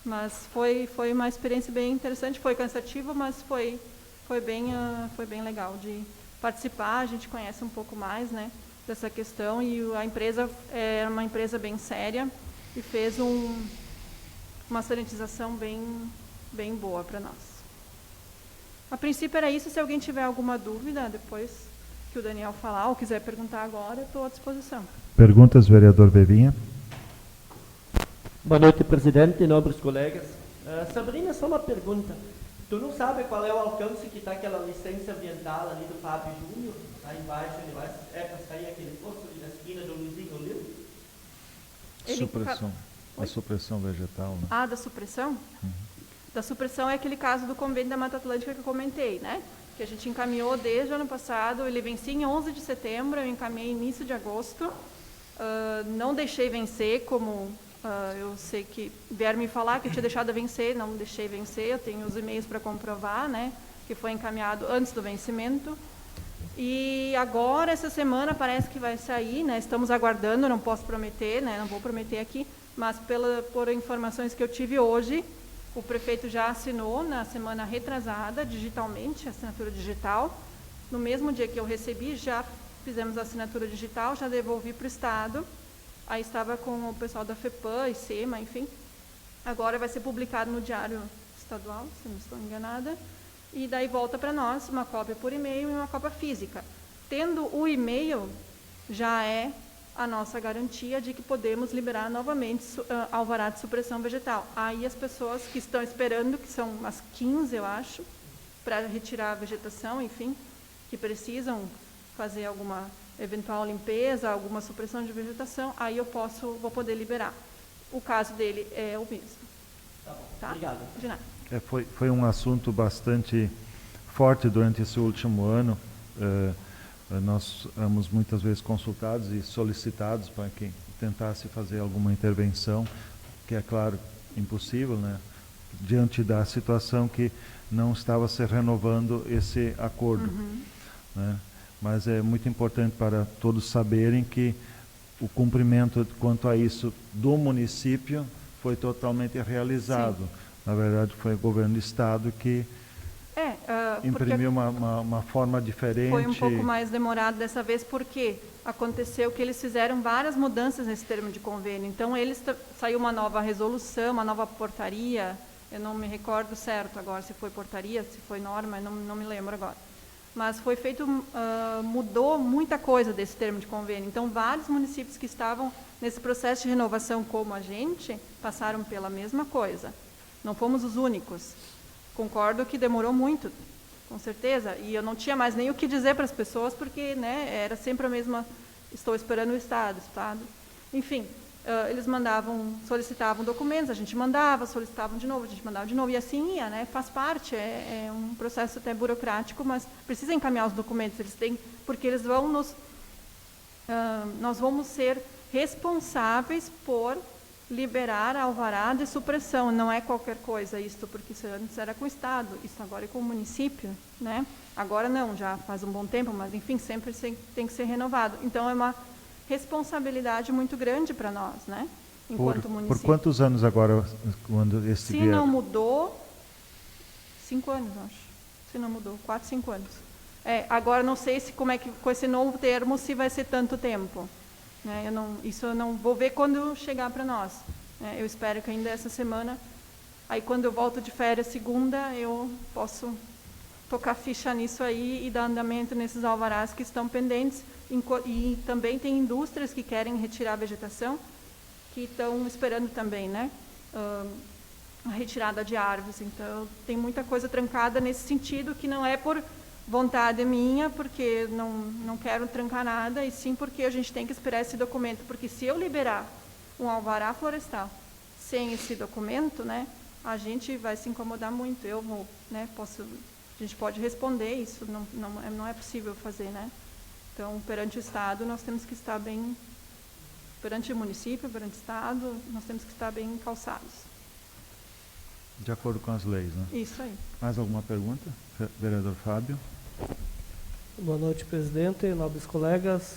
mas foi uma experiência bem interessante, foi cansativa, mas foi bem legal de participar. A gente conhece um pouco mais, né, dessa questão, e a empresa é uma empresa bem séria e fez uma sanitização bem boa para nós. A princípio era isso. Se alguém tiver alguma dúvida, depois que o Daniel falar ou quiser perguntar agora, eu estou à disposição. Perguntas, vereador Bevinha? Boa noite, presidente e nobres colegas. Sabrina, só uma pergunta. Tu não sabe qual é o alcance que está aquela licença ambiental ali do Fábio Júnior, lá embaixo, é para sair aquele posto ali na esquina do Luizinho Lil? Supressão. A supressão vegetal, né? Ah, da supressão? Da supressão é aquele caso do convênio da Mata Atlântica que eu comentei, né? Que a gente encaminhou desde o ano passado, ele vencia em 11 de setembro, eu encaminhei início de agosto. Não deixei vencer, como eu sei que vieram me falar que eu tinha deixado vencer, não deixei vencer, eu tenho os e-mails para comprovar, né? Que foi encaminhado antes do vencimento. E agora, essa semana, parece que vai sair, né? Estamos aguardando, não posso prometer, né? Não vou prometer aqui, mas por informações que eu tive hoje, o prefeito já assinou na semana retrasada, digitalmente, assinatura digital. No mesmo dia que eu recebi, já fizemos a assinatura digital, já devolvi para o Estado. Aí estava com o pessoal da FEPAM e SEMA, enfim. Agora vai ser publicado no Diário Estadual, se não estou enganada. E daí volta para nós uma cópia por e-mail e uma cópia física. Tendo o e-mail, já é a nossa garantia de que podemos liberar novamente alvará de supressão vegetal. Aí as pessoas que estão esperando, que são umas 15, eu acho, para retirar a vegetação, enfim, que precisam fazer alguma eventual limpeza, alguma supressão de vegetação, aí vou poder liberar. O caso dele é o mesmo. Tá bom, tá? obrigado. De nada. Foi um assunto bastante forte durante esse último ano. Nós fomos muitas vezes consultados e solicitados para que tentasse fazer alguma intervenção, que é claro, impossível, né? Diante da situação que não estava se renovando esse acordo. Né? Mas é muito importante para todos saberem que o cumprimento quanto a isso do município foi totalmente realizado. Sim. Na verdade, foi o governo do Estado que imprimiu uma forma diferente. Foi um pouco mais demorado dessa vez, porque aconteceu que eles fizeram várias mudanças nesse termo de convênio. Então, saiu uma nova resolução, uma nova portaria, eu não me recordo certo agora se foi portaria, se foi norma, não me lembro agora. Mas foi feito, mudou muita coisa desse termo de convênio. Então, vários municípios que estavam nesse processo de renovação como a gente, passaram pela mesma coisa. Não fomos os únicos. Concordo que demorou muito, com certeza. E eu não tinha mais nem o que dizer para as pessoas, porque, né, era sempre a mesma, estou esperando o Estado. Enfim, eles solicitavam documentos, a gente mandava, solicitavam de novo, a gente mandava de novo. E assim ia, né, faz parte, é um processo até burocrático, mas precisa encaminhar os documentos, porque eles vão nós vamos ser responsáveis por liberar a alvará de supressão, não é qualquer coisa isto, porque isso antes era com o Estado, isso agora é com o município, né? Agora não, já faz um bom tempo, mas enfim, sempre tem que ser renovado. Então é uma responsabilidade muito grande para nós, né? Enquanto município. Por quantos anos agora, quando esse Se não mudou, 5 anos, acho. Se não mudou, 4, 5 anos. Agora não sei como é que com esse novo termo se vai ser tanto tempo. Né? Isso eu não vou ver quando chegar para nós. Né? Eu espero que ainda essa semana, aí quando eu volto de férias segunda, eu posso tocar ficha nisso aí e dar andamento nesses alvarás que estão pendentes. E também tem indústrias que querem retirar a vegetação, que estão esperando também, né? A retirada de árvores. Então, tem muita coisa trancada nesse sentido, que não é por vontade minha, porque não quero trancar nada, e sim porque a gente tem que esperar esse documento, porque se eu liberar um alvará florestal sem esse documento, né, a gente vai se incomodar muito. Eu vou, né, a gente pode responder isso, não é possível fazer, né? Então, perante o Estado, nós temos que estar bem, perante o município, perante o Estado, nós temos que estar bem calçados. De acordo com as leis, né? Isso aí. Mais alguma pergunta? Vereador Fábio. Boa noite, presidente, nobres colegas.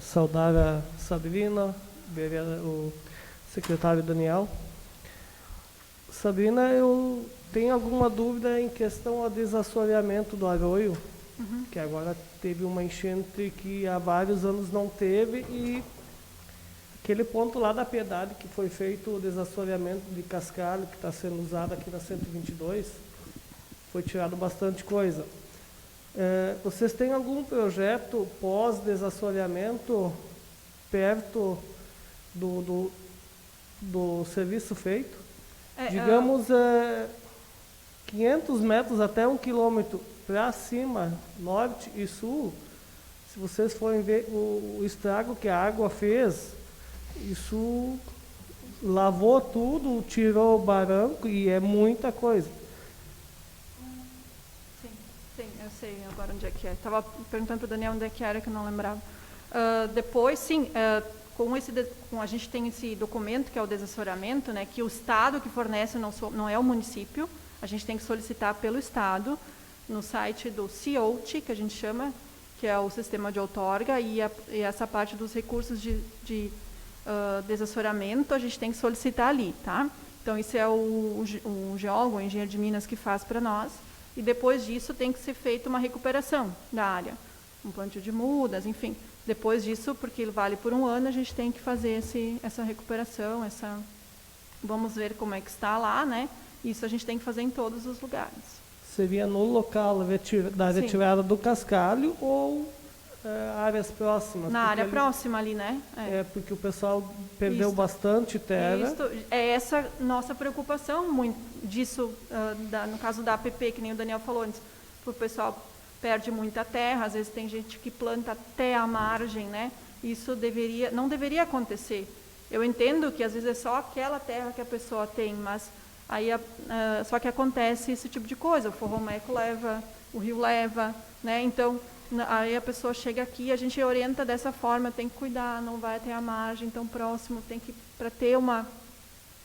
Saudar a Sabrina, o secretário Daniel. Sabrina, eu tenho alguma dúvida em questão ao desassoreamento do arroio, que agora teve uma enchente que há vários anos não teve, e aquele ponto lá da Piedade que foi feito o desassoreamento de cascalho, que está sendo usado aqui na 122, foi tirado bastante coisa. Vocês têm algum projeto pós-desassoreamento perto do serviço feito? Digamos, 500 metros até 1 quilômetro para cima, norte e sul, se vocês forem ver o estrago que a água fez, isso lavou tudo, tirou o barranco e é muita coisa. Sim, eu sei agora onde é que é. Estava perguntando para o Daniel onde é que era, que eu não lembrava. Depois, sim, com a gente tem esse documento, que é o desassoreamento, né, que o Estado que fornece, não é o município, a gente tem que solicitar pelo Estado, no site do CIOT, que a gente chama, que é o sistema de outorga, e essa parte dos recursos de desassoreamento, a gente tem que solicitar ali, tá? Então, isso é o geólogo, o engenheiro de Minas que faz para nós, e depois disso tem que ser feita uma recuperação da área, um plantio de mudas, enfim. Depois disso, porque ele vale por 1 ano, a gente tem que fazer essa recuperação, vamos ver como é que está lá, né? Isso a gente tem que fazer em todos os lugares. Seria no local da retirada do cascalho ou áreas próximas? Na área próxima ali, né? Porque o pessoal perdeu bastante terra. É essa nossa preocupação, muito disso, no caso da APP, que nem o Daniel falou antes, o pessoal perde muita terra, às vezes tem gente que planta até a margem, né? Isso não deveria acontecer. Eu entendo que às vezes é só aquela terra que a pessoa tem, mas aí só que acontece esse tipo de coisa, o forromeco leva, o rio leva, né? Então, aí a pessoa chega aqui, a gente orienta dessa forma, tem que cuidar, não vai até a margem tão próximo, tem que, para ter uma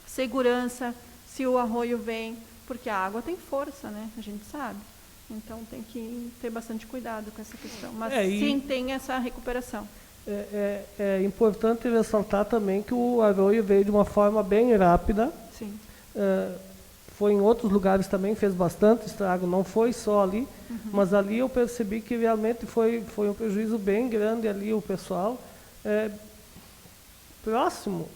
segurança, se o arroio vem, porque a água tem força, né? A gente sabe. Então, tem que ter bastante cuidado com essa questão. Mas, sim, tem essa recuperação. É importante ressaltar também que o arroio veio de uma forma bem rápida. Sim. Foi em outros lugares também, fez bastante estrago, não foi só ali, mas ali eu percebi que realmente foi um prejuízo bem grande ali, o pessoal próximo,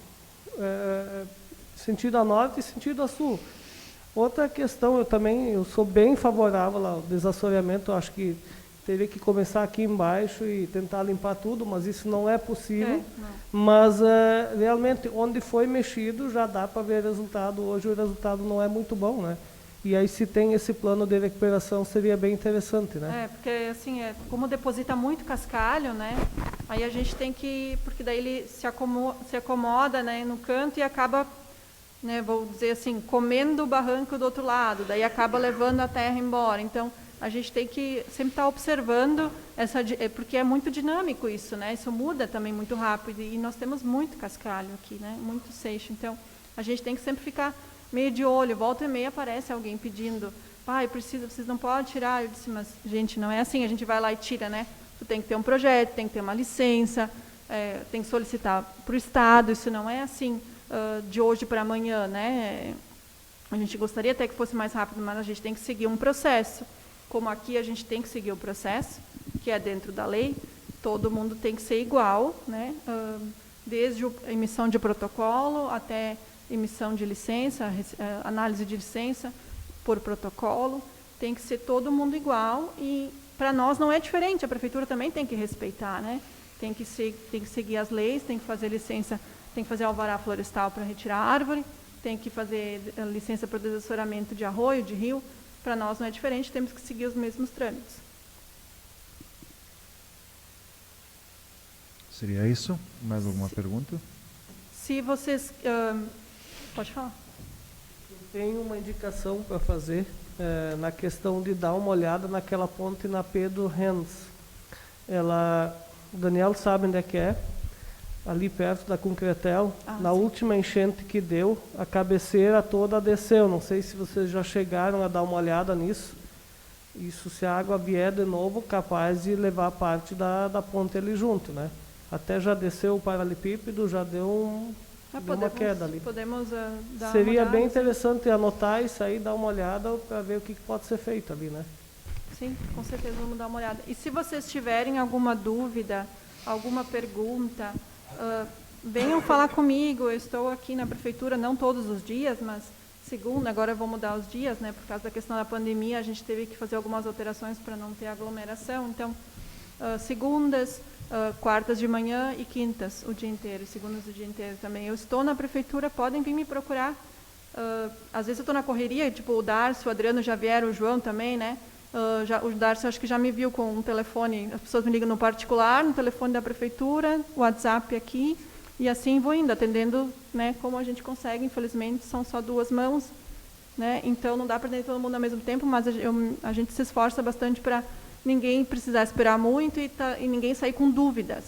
sentido a norte e sentido a sul. Outra questão, eu sou bem favorável ao desassoreamento, eu acho que teria que começar aqui embaixo e tentar limpar tudo, mas isso não é possível. Mas realmente, onde foi mexido, já dá para ver resultado. Hoje o resultado não é muito bom, né? E aí, se tem esse plano de recuperação, seria bem interessante, né? Porque assim, como deposita muito cascalho, né? Aí a gente tem que, porque daí ele se acomoda, né, no canto e acaba, né, vou dizer assim, comendo o barranco do outro lado, daí acaba levando a terra embora. Então, a gente tem que sempre estar observando, porque é muito dinâmico isso, né? Isso muda também muito rápido e nós temos muito cascalho aqui, né? Muito seixo. Então, a gente tem que sempre ficar meio de olho. Volta e meia aparece alguém pedindo, pai, vocês não podem tirar. Eu disse, mas, gente, não é assim, a gente vai lá e tira, né? Tu tem que ter um projeto, tem que ter uma licença, tem que solicitar para o Estado, isso não é assim, de hoje para amanhã, né? A gente gostaria até que fosse mais rápido, mas a gente tem que seguir um processo. Como aqui a gente tem que seguir o processo, que é dentro da lei, todo mundo tem que ser igual, né? Desde a emissão de protocolo até emissão de licença, análise de licença por protocolo, tem que ser todo mundo igual e para nós não é diferente, a prefeitura também tem que respeitar, né? Tem que seguir as leis, tem que fazer licença, tem que fazer alvará florestal para retirar a árvore, tem que fazer licença para desassoreamento de arroio, de rio. Para nós não é diferente, temos que seguir os mesmos trâmites. Seria isso? Mais alguma pergunta? Se vocês... pode falar. Eu tenho uma indicação para fazer na questão de dar uma olhada naquela ponte na Pedro Renz. O Daniel sabe onde é que é, ali perto da Concretel. Na última enchente que deu, a cabeceira toda desceu. Não sei se vocês já chegaram a dar uma olhada nisso. Isso, se a água vier de novo, capaz de levar parte da ponte ali junto, né? Até já desceu o paralelepípedo, já deu uma queda ali. Podemos dar Seria uma olhada, bem interessante anotar isso aí, dar uma olhada para ver o que pode ser feito ali, né? Sim, com certeza vamos dar uma olhada. E se vocês tiverem alguma dúvida, alguma pergunta, venham falar comigo. Eu estou aqui na prefeitura, não todos os dias, mas segunda, agora eu vou mudar os dias, né? Por causa da questão da pandemia, a gente teve que fazer algumas alterações para não ter aglomeração. Então, segundas, quartas de manhã e quintas o dia inteiro, e segundas o dia inteiro também. Eu estou na prefeitura, podem vir me procurar. Às vezes eu estou na correria, tipo o Darcio, o Adriano já vieram, o João também, né? O Darcio acho que já me viu com um telefone, as pessoas me ligam no particular, no telefone da prefeitura, o WhatsApp aqui, e assim vou indo, atendendo, né, como a gente consegue. Infelizmente são só 2 mãos, né? Então não dá para atender todo mundo ao mesmo tempo, mas a gente se esforça bastante para ninguém precisar esperar muito e ninguém sair com dúvidas.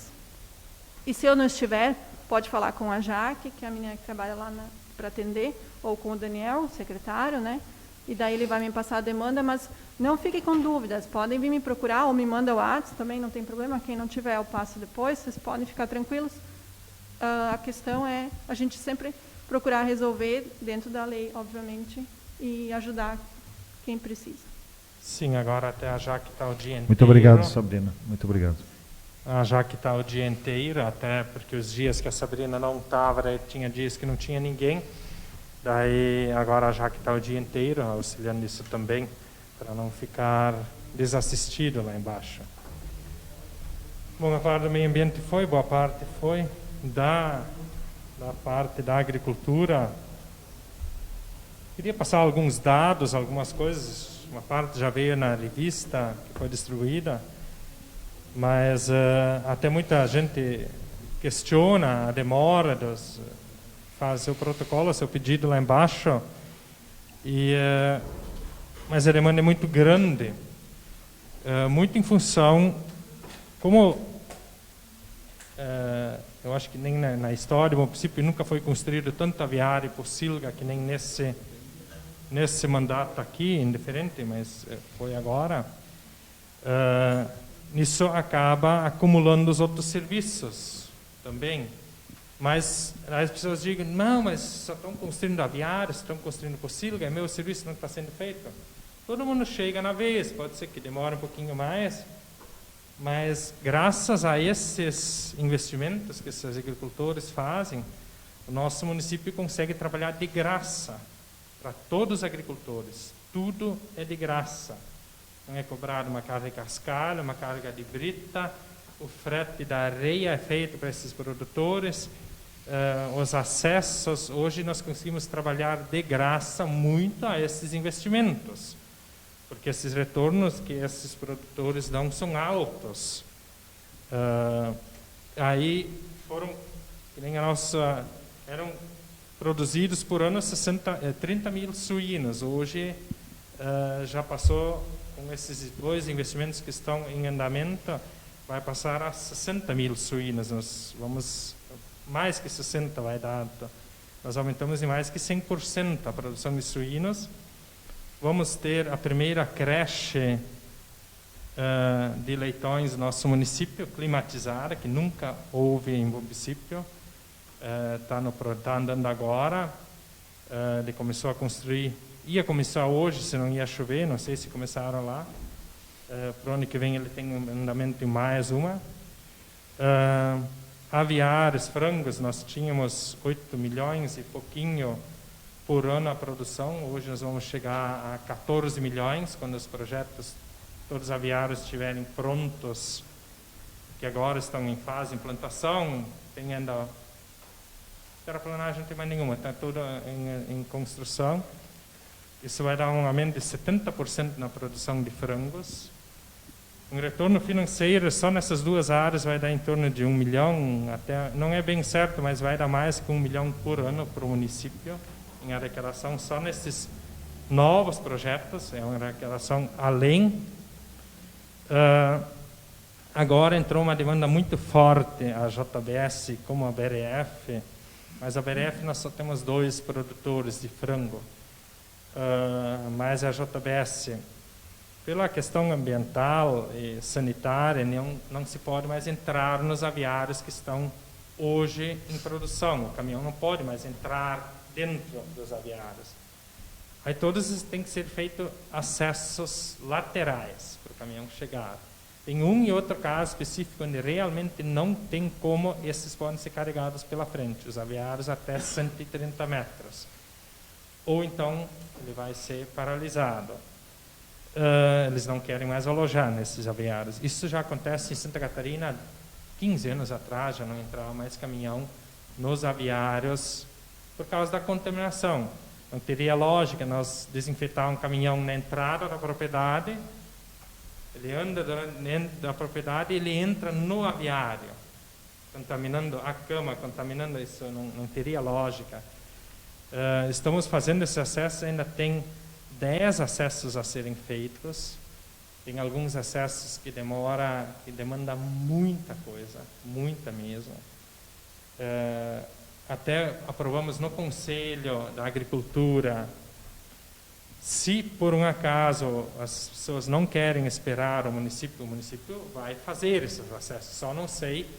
E se eu não estiver, pode falar com a Jaque, que é a menina que trabalha lá para atender, ou com o Daniel, o secretário, né? E daí ele vai me passar a demanda, mas não fiquem com dúvidas, podem vir me procurar ou me manda o WhatsApp também, não tem problema. Quem não tiver, eu passo depois, vocês podem ficar tranquilos. A questão é a gente sempre procurar resolver dentro da lei, obviamente, e ajudar quem precisa. Sim, agora até a Jaque está o dia inteiro. Muito obrigado, Sabrina. Muito obrigado. A Jaque está o dia inteiro, até porque os dias que a Sabrina não estava, tinha dias que não tinha ninguém. Daí agora a Jaque está o dia inteiro, auxiliando isso também, para não ficar desassistido lá embaixo. Bom, a parte do meio ambiente foi, boa parte foi. Da parte da agricultura, queria passar alguns dados, algumas coisas. Uma parte já veio na revista que foi distribuída, mas até muita gente questiona a demora dos faz seu protocolo, seu pedido lá embaixo, mas a demanda é muito grande, muito em função, como eu acho que nem na história, no princípio, nunca foi construído tanto aviário por Silga que nem nesse mandato aqui, indiferente, mas foi agora. Isso acaba acumulando os outros serviços também. Mas as pessoas dizem, não, mas só estão construindo aviários, estão construindo por Silga, meu serviço não está sendo feito. Todo mundo chega na vez, pode ser que demore um pouquinho mais, mas graças a esses investimentos que esses agricultores fazem, o nosso município consegue trabalhar de graça para todos os agricultores. Tudo é de graça. Não é cobrado uma carga de cascalho, uma carga de brita, o frete da areia é feito para esses produtores, os acessos. Hoje nós conseguimos trabalhar de graça muito a esses investimentos, porque esses retornos que esses produtores dão são altos. Aí foram, que nem a nossa, eram produzidos por ano 30 mil suínos. Hoje já passou, com esses 2 investimentos que estão em andamento, vai passar a 60 mil suínos. Nós vamos, mais que 60 vai dar. Nós aumentamos em mais que 100% a produção de suínos. Vamos ter a primeira creche de leitões do nosso município, climatizada, que nunca houve em município. Está andando agora. Ele começou a construir, ia começar hoje, se não ia chover, não sei se começaram lá. Para o ano que vem ele tem um andamento em mais uma. Aviários, frangos, nós tínhamos 8 milhões e pouquinho por ano a produção. Hoje nós vamos chegar a 14 milhões, quando os projetos, todos os aviários estiverem prontos, que agora estão em fase de implantação. Tem ainda terraplanagem, não tem mais nenhuma, está toda em construção. Isso vai dar um aumento de 70% na produção de frangos. Um retorno financeiro só nessas 2 áreas vai dar em torno de 1 milhão, até, não é bem certo, mas vai dar mais que 1 milhão por ano para o município em arrecadação só nesses novos projetos. É uma arrecadação além. Agora entrou uma demanda muito forte, a JBS como a BRF, mas a BRF nós só temos 2 produtores de frango. Mas a JBS, pela questão ambiental e sanitária, não se pode mais entrar nos aviários que estão hoje em produção. O caminhão não pode mais entrar dentro dos aviários. Aí todos têm que ser feitos acessos laterais para o caminhão chegar. Tem um e outro caso específico onde realmente não tem como esses podem ser carregados pela frente, os aviários até 130 metros. ou então ele vai ser paralisado. Eles não querem mais alojar nesses aviários. Isso já acontece em Santa Catarina 15 anos atrás, já não entrava mais caminhão nos aviários por causa da contaminação. Não teria lógica nós desinfetar um caminhão na entrada da propriedade, ele anda dentro da propriedade e ele entra no aviário, contaminando a cama, contaminando isso, não teria lógica. Estamos fazendo esse acesso, ainda tem 10 acessos a serem feitos, tem alguns acessos que demandam muita coisa, muita mesmo. Até aprovamos no Conselho da Agricultura, se por um acaso as pessoas não querem esperar o município vai fazer esses acessos. Só não sei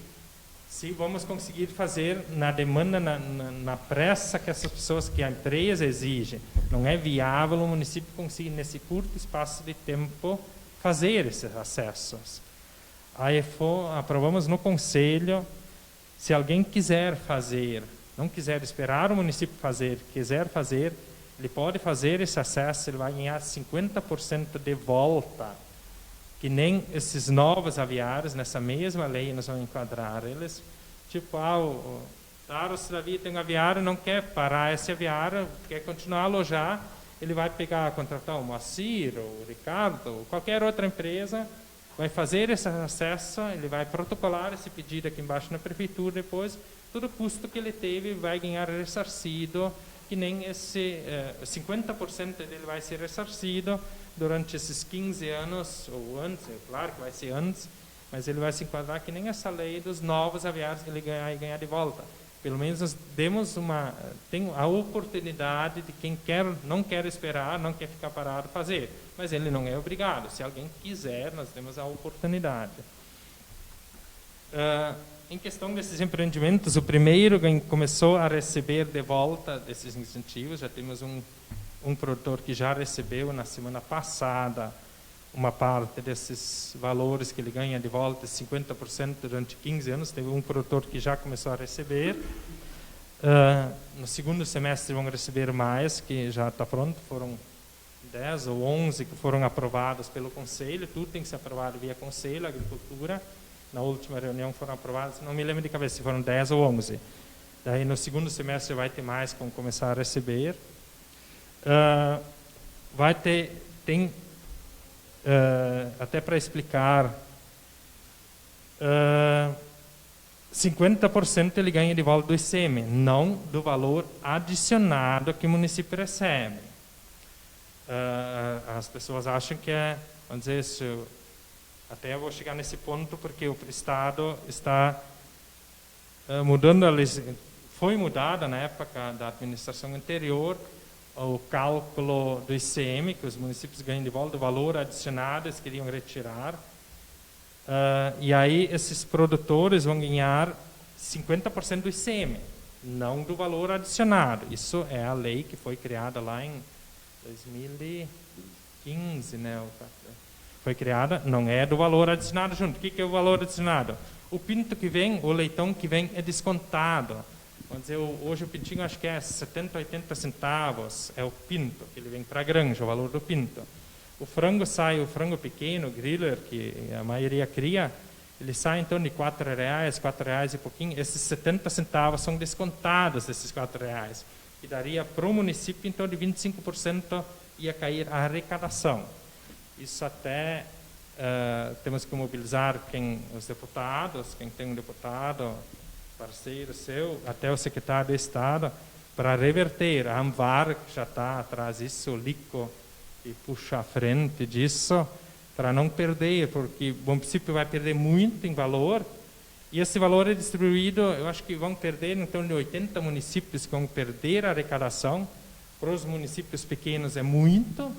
se vamos conseguir fazer na demanda, na pressa que essas pessoas, que a empresa exige. Não é viável o município conseguir, nesse curto espaço de tempo, fazer esses acessos. Aí aprovamos no Conselho, se alguém quiser fazer, não quiser esperar o município fazer, quiser fazer, ele pode fazer esse acesso, ele vai ganhar 50% de volta, que nem esses novos aviários, nessa mesma lei nós vamos enquadrar eles, tipo, o Taros Davi tem um aviário, não quer parar esse aviário, quer continuar a alojar, ele vai contratar o Moacir, o Ricardo, ou qualquer outra empresa, vai fazer esse acesso, ele vai protocolar esse pedido aqui embaixo na prefeitura, depois todo o custo que ele teve vai ganhar ressarcido, que nem esse 50% dele vai ser ressarcido durante esses 15 anos, ou antes, é claro que vai ser antes, mas ele vai se enquadrar que nem essa lei dos novos aviários que ele ganhar de volta. Pelo menos nós demos tem a oportunidade de quem não quer esperar, não quer ficar parado, fazer. Mas ele não é obrigado. Se alguém quiser, nós demos a oportunidade. Em questão desses empreendimentos, o primeiro começou a receber de volta desses incentivos. Já temos um produtor que já recebeu na semana passada uma parte desses valores que ele ganha de volta, 50% durante 15 anos. Teve um produtor que já começou a receber. No segundo semestre vão receber mais, que já está pronto. Foram 10 ou 11 que foram aprovados pelo Conselho. Tudo tem que ser aprovado via Conselho, Agricultura. Na última reunião foram aprovados, não me lembro de cabeça se foram 10 ou 11. Daí no segundo semestre vai ter mais que vão começar a receber. Até para explicar, 50% ele ganha de volta do ICM, não do valor adicionado que o município recebe. As pessoas acham que vamos dizer isso, até eu vou chegar nesse ponto porque o Estado está mudando, foi mudada na época da administração anterior o cálculo do ICM, que os municípios ganham de volta, o valor adicionado, eles queriam retirar. E aí esses produtores vão ganhar 50% do ICM, não do valor adicionado. Isso é a lei que foi criada lá em 2015, né? Foi criada, não é do valor adicionado junto. O que é o valor adicionado? O pinto que vem, o leitão que vem é descontado. Vamos dizer, hoje o pintinho acho que é 70, 80 centavos, é o pinto, que ele vem para a granja, o valor do pinto. O frango pequeno, o griller, que a maioria cria, ele sai então de R$4, R$4 e pouquinho. Esses 70 centavos são descontados desses R$4, que daria para o município então de 25% ia cair a arrecadação. Isso até temos que mobilizar os deputados, quem tem um deputado, parceiro seu, até o secretário de Estado, para reverter. A AMVAR já está atrás disso, o LICO, e puxa a frente disso, para não perder, porque o município vai perder muito em valor, e esse valor é distribuído, eu acho que vão perder, então, de 80 municípios que vão perder a arrecadação. Para os municípios pequenos é muito,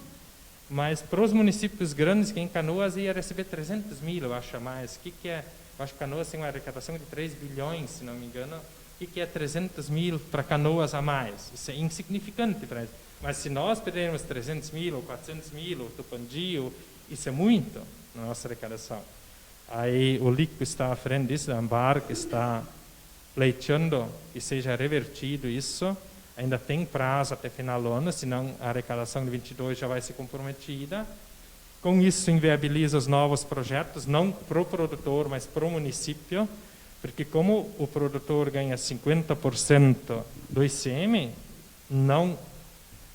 mas para os municípios grandes, que em Canoas ia receber 300 mil, eu acho, a mais. O que é? Eu acho que Canoas tem uma arrecadação de 3 bilhões, se não me engano. O que é 300 mil para Canoas a mais? Isso é insignificante para eles. Mas se nós perdermos 300 mil, ou 400 mil, ou Tupandi, isso é muito na nossa arrecadação. Aí o LICO está à frente disso, a AMVAR que está pleiteando que seja revertido isso. Ainda tem prazo até final do ano, senão a arrecadação de 22 já vai ser comprometida. Com isso, inviabiliza os novos projetos, não para o produtor, mas para o município, porque como o produtor ganha 50% do ICM, não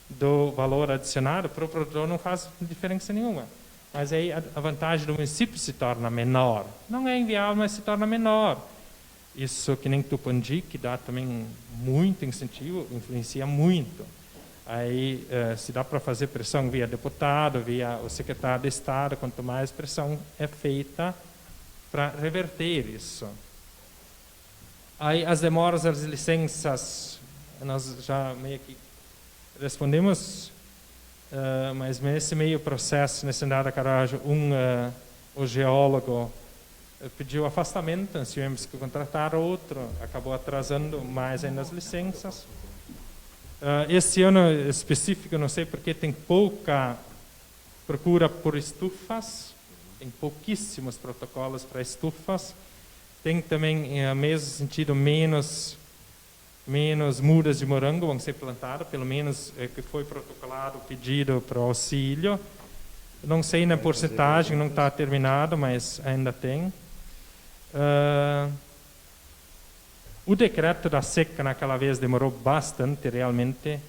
do valor adicionado, para o produtor não faz diferença nenhuma. Mas aí a vantagem do município se torna menor. Não é inviável, mas se torna menor. Isso que nem Tupandi, que dá também muito incentivo, influencia muito. Aí se dá para fazer pressão via deputado, via o secretário de Estado, quanto mais pressão é feita para reverter isso. Aí as demoras das licenças, nós já meio que respondemos, mas nesse meio processo, nesse andar Carajo, o geólogo pediu afastamento, nós tivemos que contratar outro, acabou atrasando mais ainda as licenças. Esse ano específico, não sei porque tem pouca procura por estufas, tem pouquíssimos protocolos para estufas, tem também, em mesmo sentido, menos mudas de morango vão ser plantadas, pelo menos que foi protocolado o pedido para o auxílio. Não sei na porcentagem, não está terminado, mas ainda tem. O decreto da seca naquela vez demorou bastante, realmente,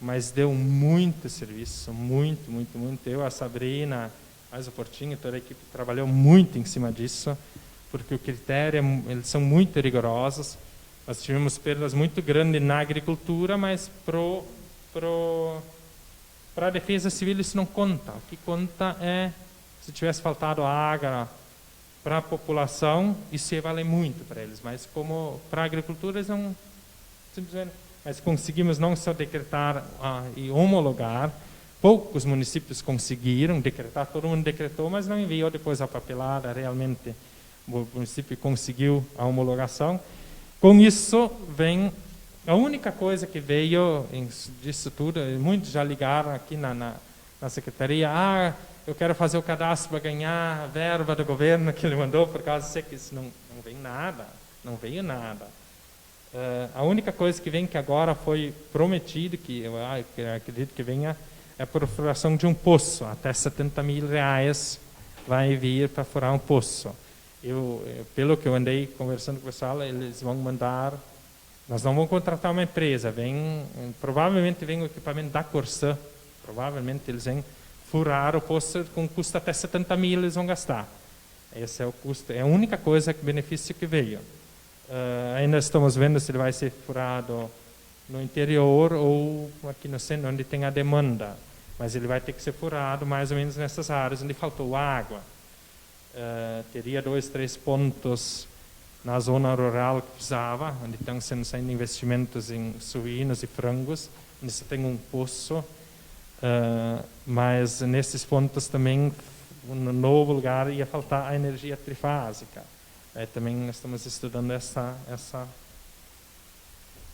mas deu muito serviço, muito. Eu, a Sabrina, mais o Portinho, toda a equipe trabalhou muito em cima disso, porque o critério, eles são muito rigorosos. Nós tivemos perdas muito grandes na agricultura, mas para a defesa civil isso não conta. O que conta é, se tivesse faltado água para a população, isso ia valer muito para eles, mas como para a agricultura eles não, simplesmente, mas conseguimos não só decretar e homologar, poucos municípios conseguiram decretar, todo mundo decretou, mas não enviou depois a papelada, realmente o município conseguiu a homologação. Com isso vem, a única coisa que veio disso tudo, muitos já ligaram aqui na secretaria, eu quero fazer o cadastro para ganhar a verba do governo que ele mandou, por causa que isso não veio nada. A única coisa que vem, que agora foi prometido, que eu acredito que venha, é a perfuração de um poço, até R$70 mil vai vir para furar um poço. Pelo que eu andei conversando com o pessoal, eles vão mandar, nós não vamos contratar uma empresa, provavelmente vem o equipamento da Corsã, provavelmente eles vêm furar o poço com custo até 70 mil eles vão gastar. Esse é o custo, é a única coisa, benefício que veio. Ainda estamos vendo se ele vai ser furado no interior ou aqui no centro, onde tem a demanda. Mas ele vai ter que ser furado mais ou menos nessas áreas onde faltou água. Teria 2, 3 pontos na zona rural que precisava, onde estão saindo investimentos em suínos e frangos, onde você tem um poço. Mas nesses pontos também, no novo lugar, ia faltar a energia trifásica. Também nós estamos estudando essa...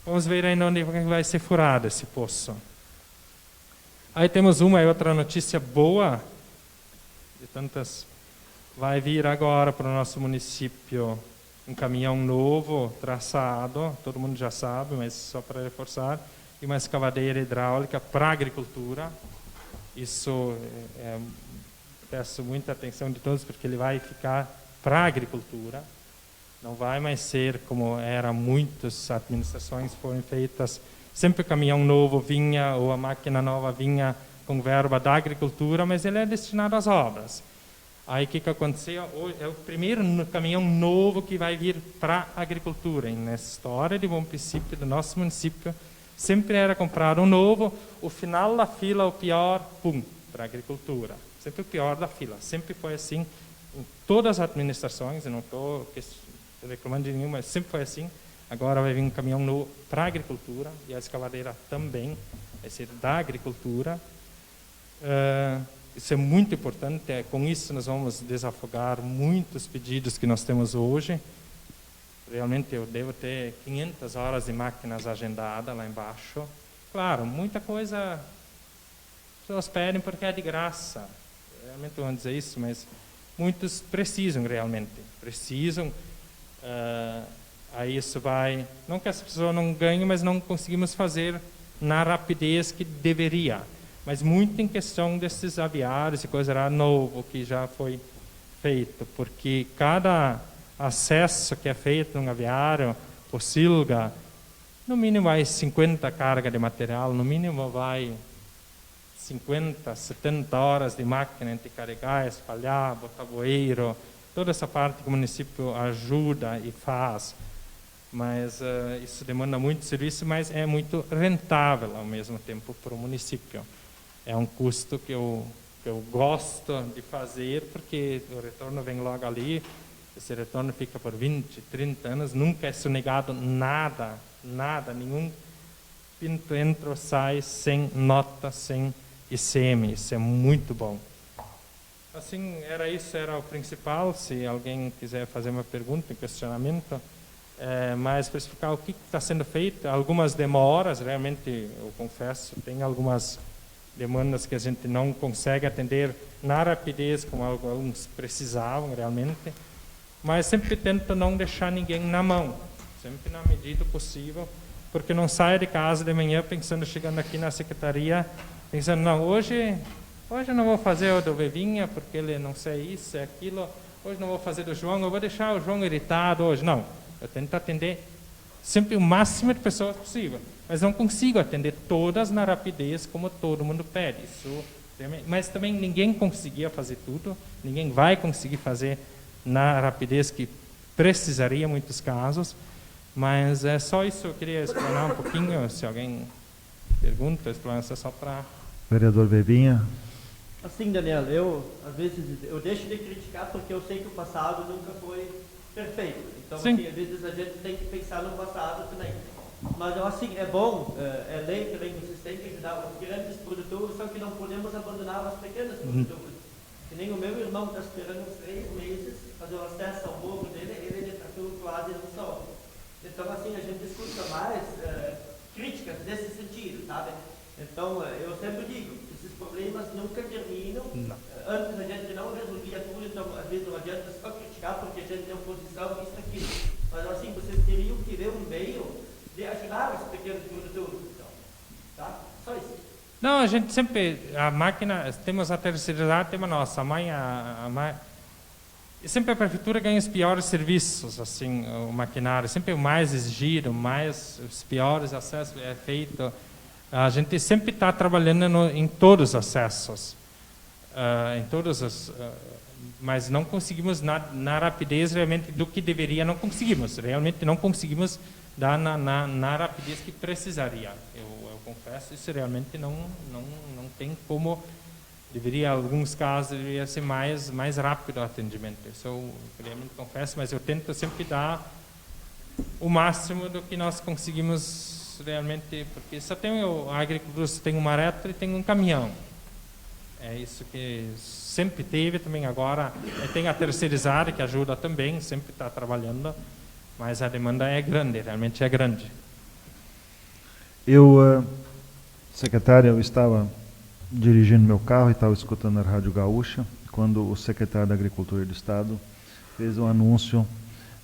Vamos ver ainda onde vai ser furado esse poço. Aí temos uma e outra notícia boa, de tantas... Vai vir agora para o nosso município um caminhão novo, traçado, todo mundo já sabe, mas só para reforçar, e uma escavadeira hidráulica para a agricultura. Isso peço muita atenção de todos, porque ele vai ficar para a agricultura. Não vai mais ser como era muitas administrações foram feitas. Sempre o caminhão novo vinha, ou a máquina nova vinha com verba da agricultura, mas ele é destinado às obras. Aí o que aconteceu? É o primeiro caminhão novo que vai vir para a agricultura. E nessa história de Bom Princípio, do nosso município, sempre era comprado um novo, o final da fila, o pior, para a agricultura. Sempre o pior da fila. Sempre foi assim em todas as administrações, eu não estou reclamando de nenhuma, mas sempre foi assim. Agora vai vir um caminhão novo para a agricultura, e a escavadeira também vai ser da agricultura. Isso é muito importante, com isso nós vamos desafogar muitos pedidos que nós temos hoje. Realmente eu devo ter 500 horas de máquinas agendadas lá embaixo. Claro, muita coisa as pessoas pedem porque é de graça. Realmente vão dizer isso, mas muitos precisam realmente. Precisam. Aí isso vai, não que as pessoas não ganhem, mas não conseguimos fazer na rapidez que deveria. Mas muito em questão desses aviários e coisa lá novo que já foi feito, porque cada acesso que é feito num aviário, o silga, no mínimo vai 50 cargas de material, no mínimo vai 50, 70 horas de máquina entre carregar, espalhar, botar bueiro, toda essa parte que o município ajuda e faz. Mas isso demanda muito serviço, mas é muito rentável ao mesmo tempo para o município. É um custo que eu gosto de fazer, porque o retorno vem logo ali, esse retorno fica por 20, 30 anos, nunca é sonegado nada, nenhum pinto entra ou sai sem nota, sem ICM, isso é muito bom. Assim, era o principal. Se alguém quiser fazer uma pergunta, um questionamento, mas para explicar o que está sendo feito, algumas demoras, realmente, eu confesso, tem algumas demandas que a gente não consegue atender na rapidez como alguns precisavam realmente, mas sempre tento não deixar ninguém na mão, sempre na medida possível, porque não saio de casa de manhã pensando, chegando aqui na secretaria, pensando, não, hoje eu não vou fazer o do Vevinha, porque ele não sei isso, é aquilo, hoje não vou fazer do João, eu vou deixar o João irritado hoje, não. Eu tento atender sempre o máximo de pessoas possível, mas não consigo atender todas na rapidez como todo mundo pede. Mas também ninguém conseguia fazer tudo, ninguém vai conseguir fazer na rapidez que precisaria em muitos casos, mas é só isso. Eu queria explanar um pouquinho, se alguém pergunta, explanar só para... Vereador Vevinha. Assim, Daniel, às vezes eu deixo de criticar porque eu sei que o passado nunca foi perfeito. Então, assim, às vezes a gente tem que pensar no passado também. Mas, assim, é bom, é lei também, vocês têm que ajudar os grandes produtores, só que não podemos abandonar os pequenos produtores. Que nem o meu irmão está esperando uns 3 meses fazer o acesso ao morro dele, ele está tudo quase não sobe. Então, assim, a gente escuta mais críticas nesse sentido, sabe? Então, eu sempre digo, esses problemas nunca terminam. Antes a gente não resolvia tudo, então às vezes não adianta só criticar porque a gente tem oposição, isso aqui. Mas assim, vocês teriam que ver um meio de ajudar os pequenos produtores. Então, tá? Só isso. Não, a gente sempre, a máquina, temos a terceirizada, temos a nossa, e sempre a prefeitura ganha os piores serviços, assim, o maquinário, sempre o mais exigido, os piores acessos é feito. A gente sempre está trabalhando em todos os acessos, mas não conseguimos na rapidez realmente do que deveria, não conseguimos dar na rapidez que precisaria. Eu confesso, isso realmente não tem como, em alguns casos, deveria ser mais rápido o atendimento. Isso eu realmente confesso, mas eu tento sempre dar o máximo do que nós conseguimos realmente, porque só tem a agricultura, tem uma reta e tem um caminhão. É isso que sempre teve também agora. Tem a terceirizada que ajuda também, sempre está trabalhando, mas a demanda é grande, realmente é grande. Secretário, eu estava dirigindo meu carro e estava escutando a Rádio Gaúcha, quando o secretário da Agricultura do Estado fez um anúncio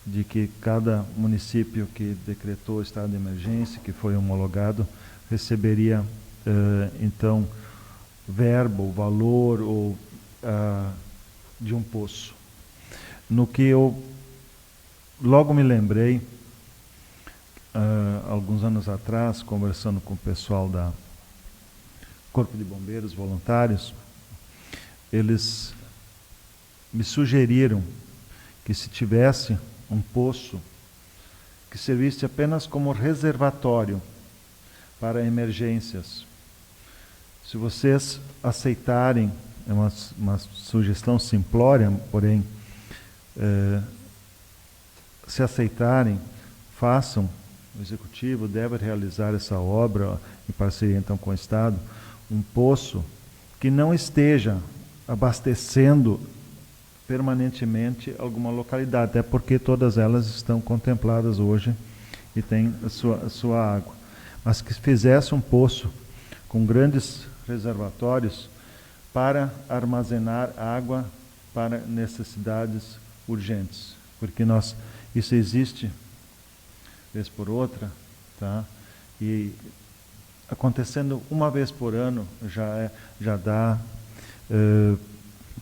de que cada município que decretou estado de emergência, que foi homologado, receberia, então, verba, o valor de um poço. No que eu logo me lembrei, alguns anos atrás, conversando com o pessoal da Corpo de Bombeiros voluntários, eles me sugeriram que se tivesse um poço que servisse apenas como reservatório para emergências. Se vocês aceitarem, é uma sugestão simplória, porém, se aceitarem, façam, o Executivo deve realizar essa obra, em parceria então com o Estado, um poço que não esteja abastecendo permanentemente alguma localidade, até porque todas elas estão contempladas hoje e têm a sua água. Mas que fizesse um poço com grandes reservatórios para armazenar água para necessidades urgentes, porque isso existe vez por outra, tá? E acontecendo uma vez por ano já dá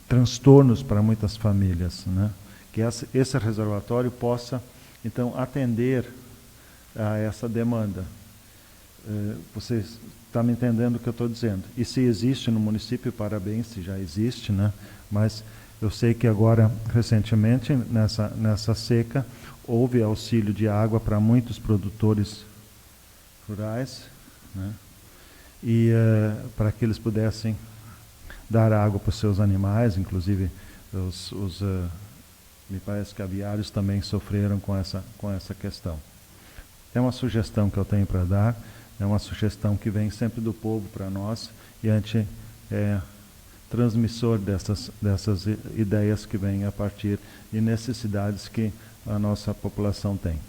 transtornos para muitas famílias, né? Que esse reservatório possa, então, atender a essa demanda. Você está me entendendo o que eu estou dizendo? E se existe no município, parabéns, se já existe, né? Mas eu sei que agora, recentemente, nessa seca, houve auxílio de água para muitos produtores rurais, né? E para que eles pudessem dar água para os seus animais, inclusive me parece que aviários também sofreram com essa questão. É uma sugestão que eu tenho para dar, é uma sugestão que vem sempre do povo para nós, e a gente é transmissor dessas ideias que vêm a partir de necessidades que a nossa população tem.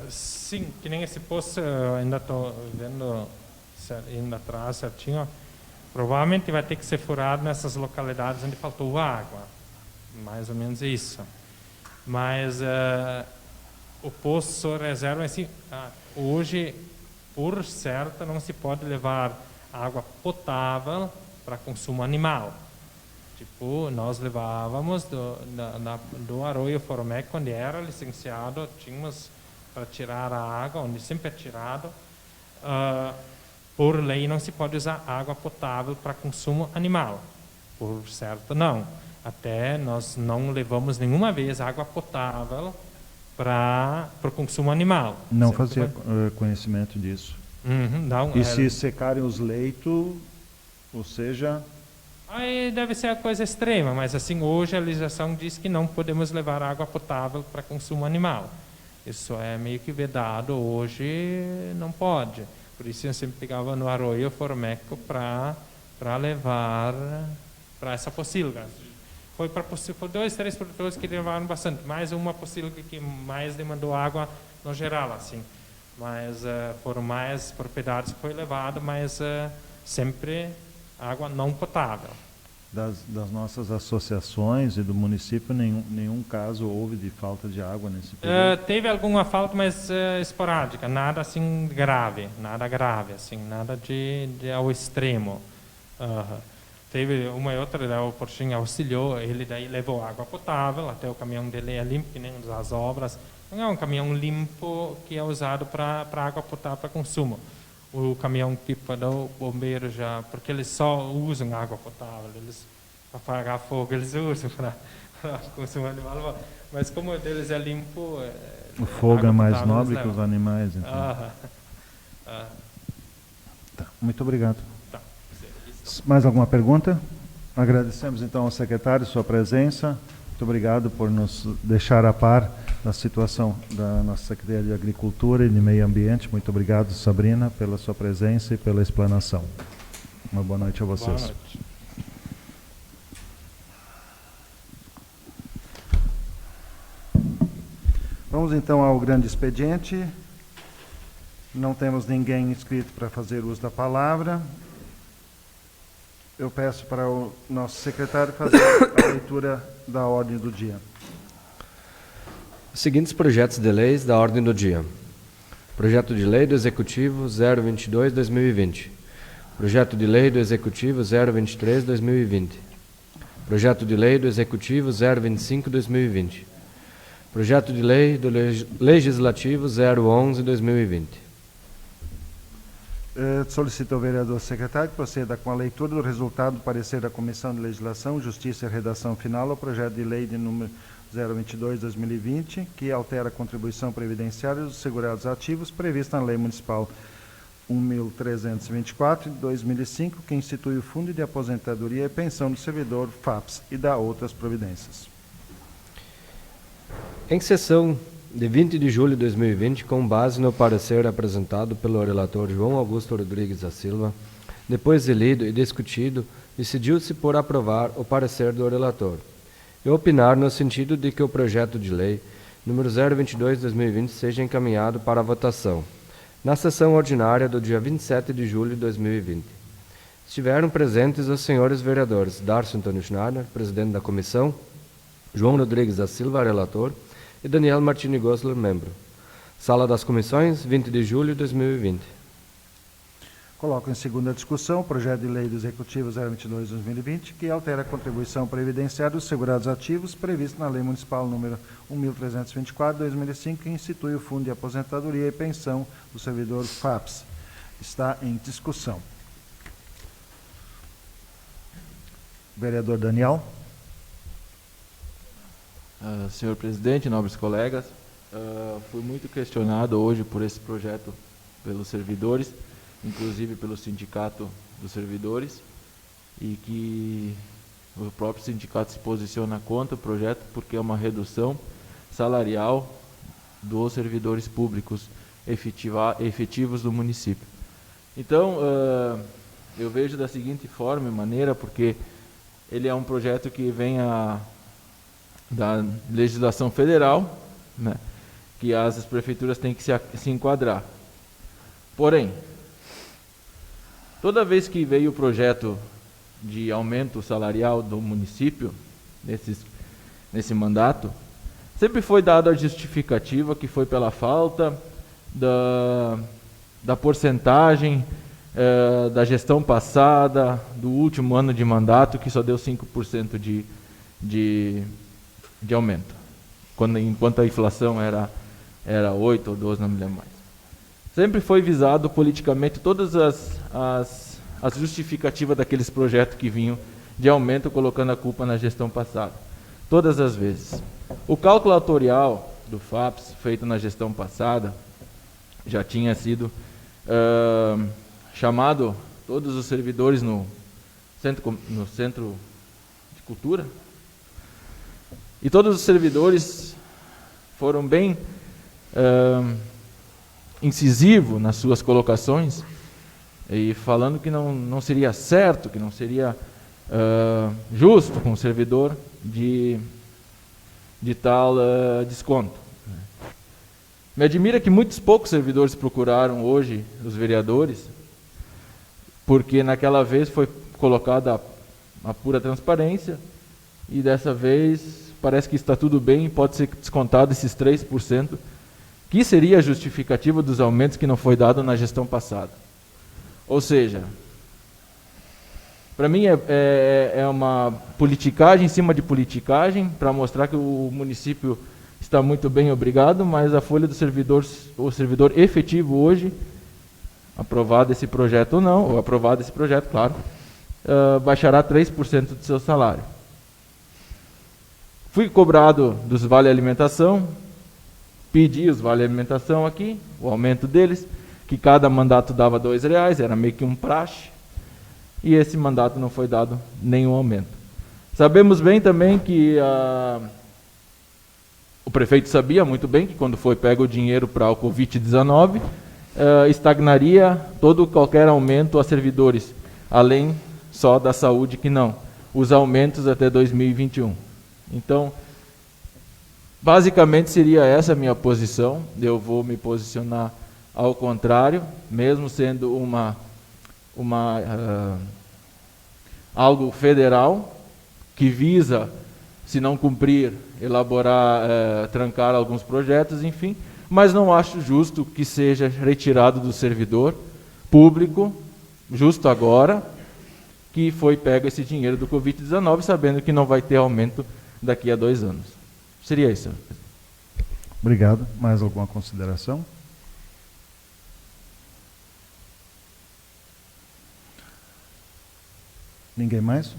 Sim, que nem esse poço, ainda estou vendo indo atrás certinho, provavelmente vai ter que ser furado nessas localidades onde faltou água, mais ou menos isso. Mas o poço reserva assim, hoje, por certo, não se pode levar água potável para consumo animal. Tipo, nós levávamos do Arroio Foromec, onde era licenciado, tínhamos para tirar a água, onde sempre é tirado. Por lei não se pode usar água potável para consumo animal. Por certo, não. Até nós não levamos nenhuma vez água potável para o consumo animal. Não fazia conhecimento disso. Não, e se secarem os leitos, ou seja... Aí deve ser a coisa extrema, mas assim, hoje a legislação diz que não podemos levar água potável para consumo animal. Isso é meio que vedado, hoje não pode. Por isso eu sempre pegava no Arroio Formeco para levar para essa pocilga. Foi 2, 3 produtores que levaram bastante, mais uma pocilga que mais demandou água no geral, assim. Mas foram mais propriedades que foi levado, mas sempre água não potável. Das nossas associações e do município, nenhum caso houve de falta de água nesse período? Teve alguma falta, mas esporádica, nada assim grave, assim, nada de ao extremo. Teve uma e outra, o Porchinho auxiliou, ele daí levou água potável, até o caminhão dele é limpo, que nem das obras. Não é um caminhão limpo que é usado para água potável para consumo. O caminhão pipa do bombeiro já, porque eles só usam água potável, eles para apagar fogo eles usam para consumo animal, mas como o deles é limpo, o fogo é mais nobre que os animais, então. Tá, muito obrigado. Tá. Mais alguma pergunta? Agradecemos então ao secretário sua presença. Muito obrigado por nos deixar a par da situação da nossa Secretaria de Agricultura e de Meio Ambiente. Muito obrigado, Sabrina, pela sua presença e pela explanação. Uma boa noite a vocês. Boa noite. Vamos então ao grande expediente. Não temos ninguém inscrito para fazer uso da palavra. Eu peço para o nosso secretário fazer a leitura da ordem do dia. Os seguintes projetos de leis da ordem do dia. Projeto de lei do Executivo 022/2020. Projeto de lei do Executivo 023/2020. Projeto de lei do Executivo 025/2020. Projeto de lei do Legislativo 011/2020. Solicito ao vereador secretário que proceda com a leitura do resultado do parecer da Comissão de Legislação, Justiça e Redação Final ao projeto de lei de número 022/2020, que altera a contribuição previdenciária dos segurados ativos prevista na Lei Municipal 1.324 de 2005, que institui o Fundo de Aposentadoria e Pensão do Servidor, FAPS, e dá outras providências. Em sessão de 20 de julho de 2020, com base no parecer apresentado pelo relator João Augusto Rodrigues da Silva, depois de lido e discutido, decidiu-se por aprovar o parecer do relator e opinar no sentido de que o projeto de lei número 022/2020 seja encaminhado para a votação na sessão ordinária do dia 27 de julho de 2020. Estiveram presentes os senhores vereadores Darcio Antônio Schneider, presidente da comissão, João Rodrigues da Silva, relator, e Daniel Martini Gosler, membro. Sala das Comissões, 20 de julho de 2020. Coloco em segunda discussão o projeto de lei do Executivo 022/2020, que altera a contribuição previdenciária dos segurados ativos prevista na Lei Municipal número 1324/2005, que institui o Fundo de Aposentadoria e Pensão do Servidor FAPS. Está em discussão. Vereador Daniel. Senhor presidente, nobres colegas, fui muito questionado hoje por esse projeto pelos servidores, inclusive pelo sindicato dos servidores, e que o próprio sindicato se posiciona contra o projeto porque é uma redução salarial dos servidores públicos efetivos do município. Então, eu vejo da seguinte forma e maneira, porque ele é um projeto que vem da legislação federal, né, que as prefeituras têm que se enquadrar. Porém, toda vez que veio o projeto de aumento salarial do município, nesse mandato, sempre foi dada a justificativa que foi pela falta da porcentagem da gestão passada, do último ano de mandato, que só deu 5% de aumento, enquanto a inflação era 8 ou 12, não me lembro mais. Sempre foi visado politicamente todas as justificativas daqueles projetos que vinham de aumento, colocando a culpa na gestão passada. Todas as vezes. O cálculo atuarial do FAPS, feito na gestão passada, já tinha sido chamado todos os servidores no Centro de Cultura, e todos os servidores foram bem incisivos nas suas colocações, e falando que não seria certo, que não seria justo com o servidor de tal desconto. Me admira que muitos poucos servidores procuraram hoje os vereadores, porque naquela vez foi colocada a pura transparência, e dessa vez parece que está tudo bem e pode ser descontado esses 3%, que seria a justificativa dos aumentos que não foi dado na gestão passada. Ou seja, para mim é uma politicagem em cima de politicagem, para mostrar que o município está muito bem, obrigado, mas a folha do servidor, o servidor efetivo hoje, aprovado esse projeto ou não, ou aprovado esse projeto, claro, baixará 3% do seu salário. Fui cobrado dos vale-alimentação, pedi os vale-alimentação aqui, o aumento deles, que cada mandato dava R$2, era meio que um praxe, e esse mandato não foi dado nenhum aumento. Sabemos bem também que o prefeito sabia muito bem que quando foi pego o dinheiro para o Covid-19, estagnaria qualquer aumento a servidores, além só da saúde que não, os aumentos até 2021. Então, basicamente seria essa a minha posição. Eu vou me posicionar ao contrário, mesmo sendo algo federal, que visa, se não cumprir, elaborar, trancar alguns projetos, enfim, mas não acho justo que seja retirado do servidor público, justo agora, que foi pego esse dinheiro do Covid-19, sabendo que não vai ter aumento daqui a 2 anos. Seria isso. Obrigado. Mais alguma consideração? Ninguém mais?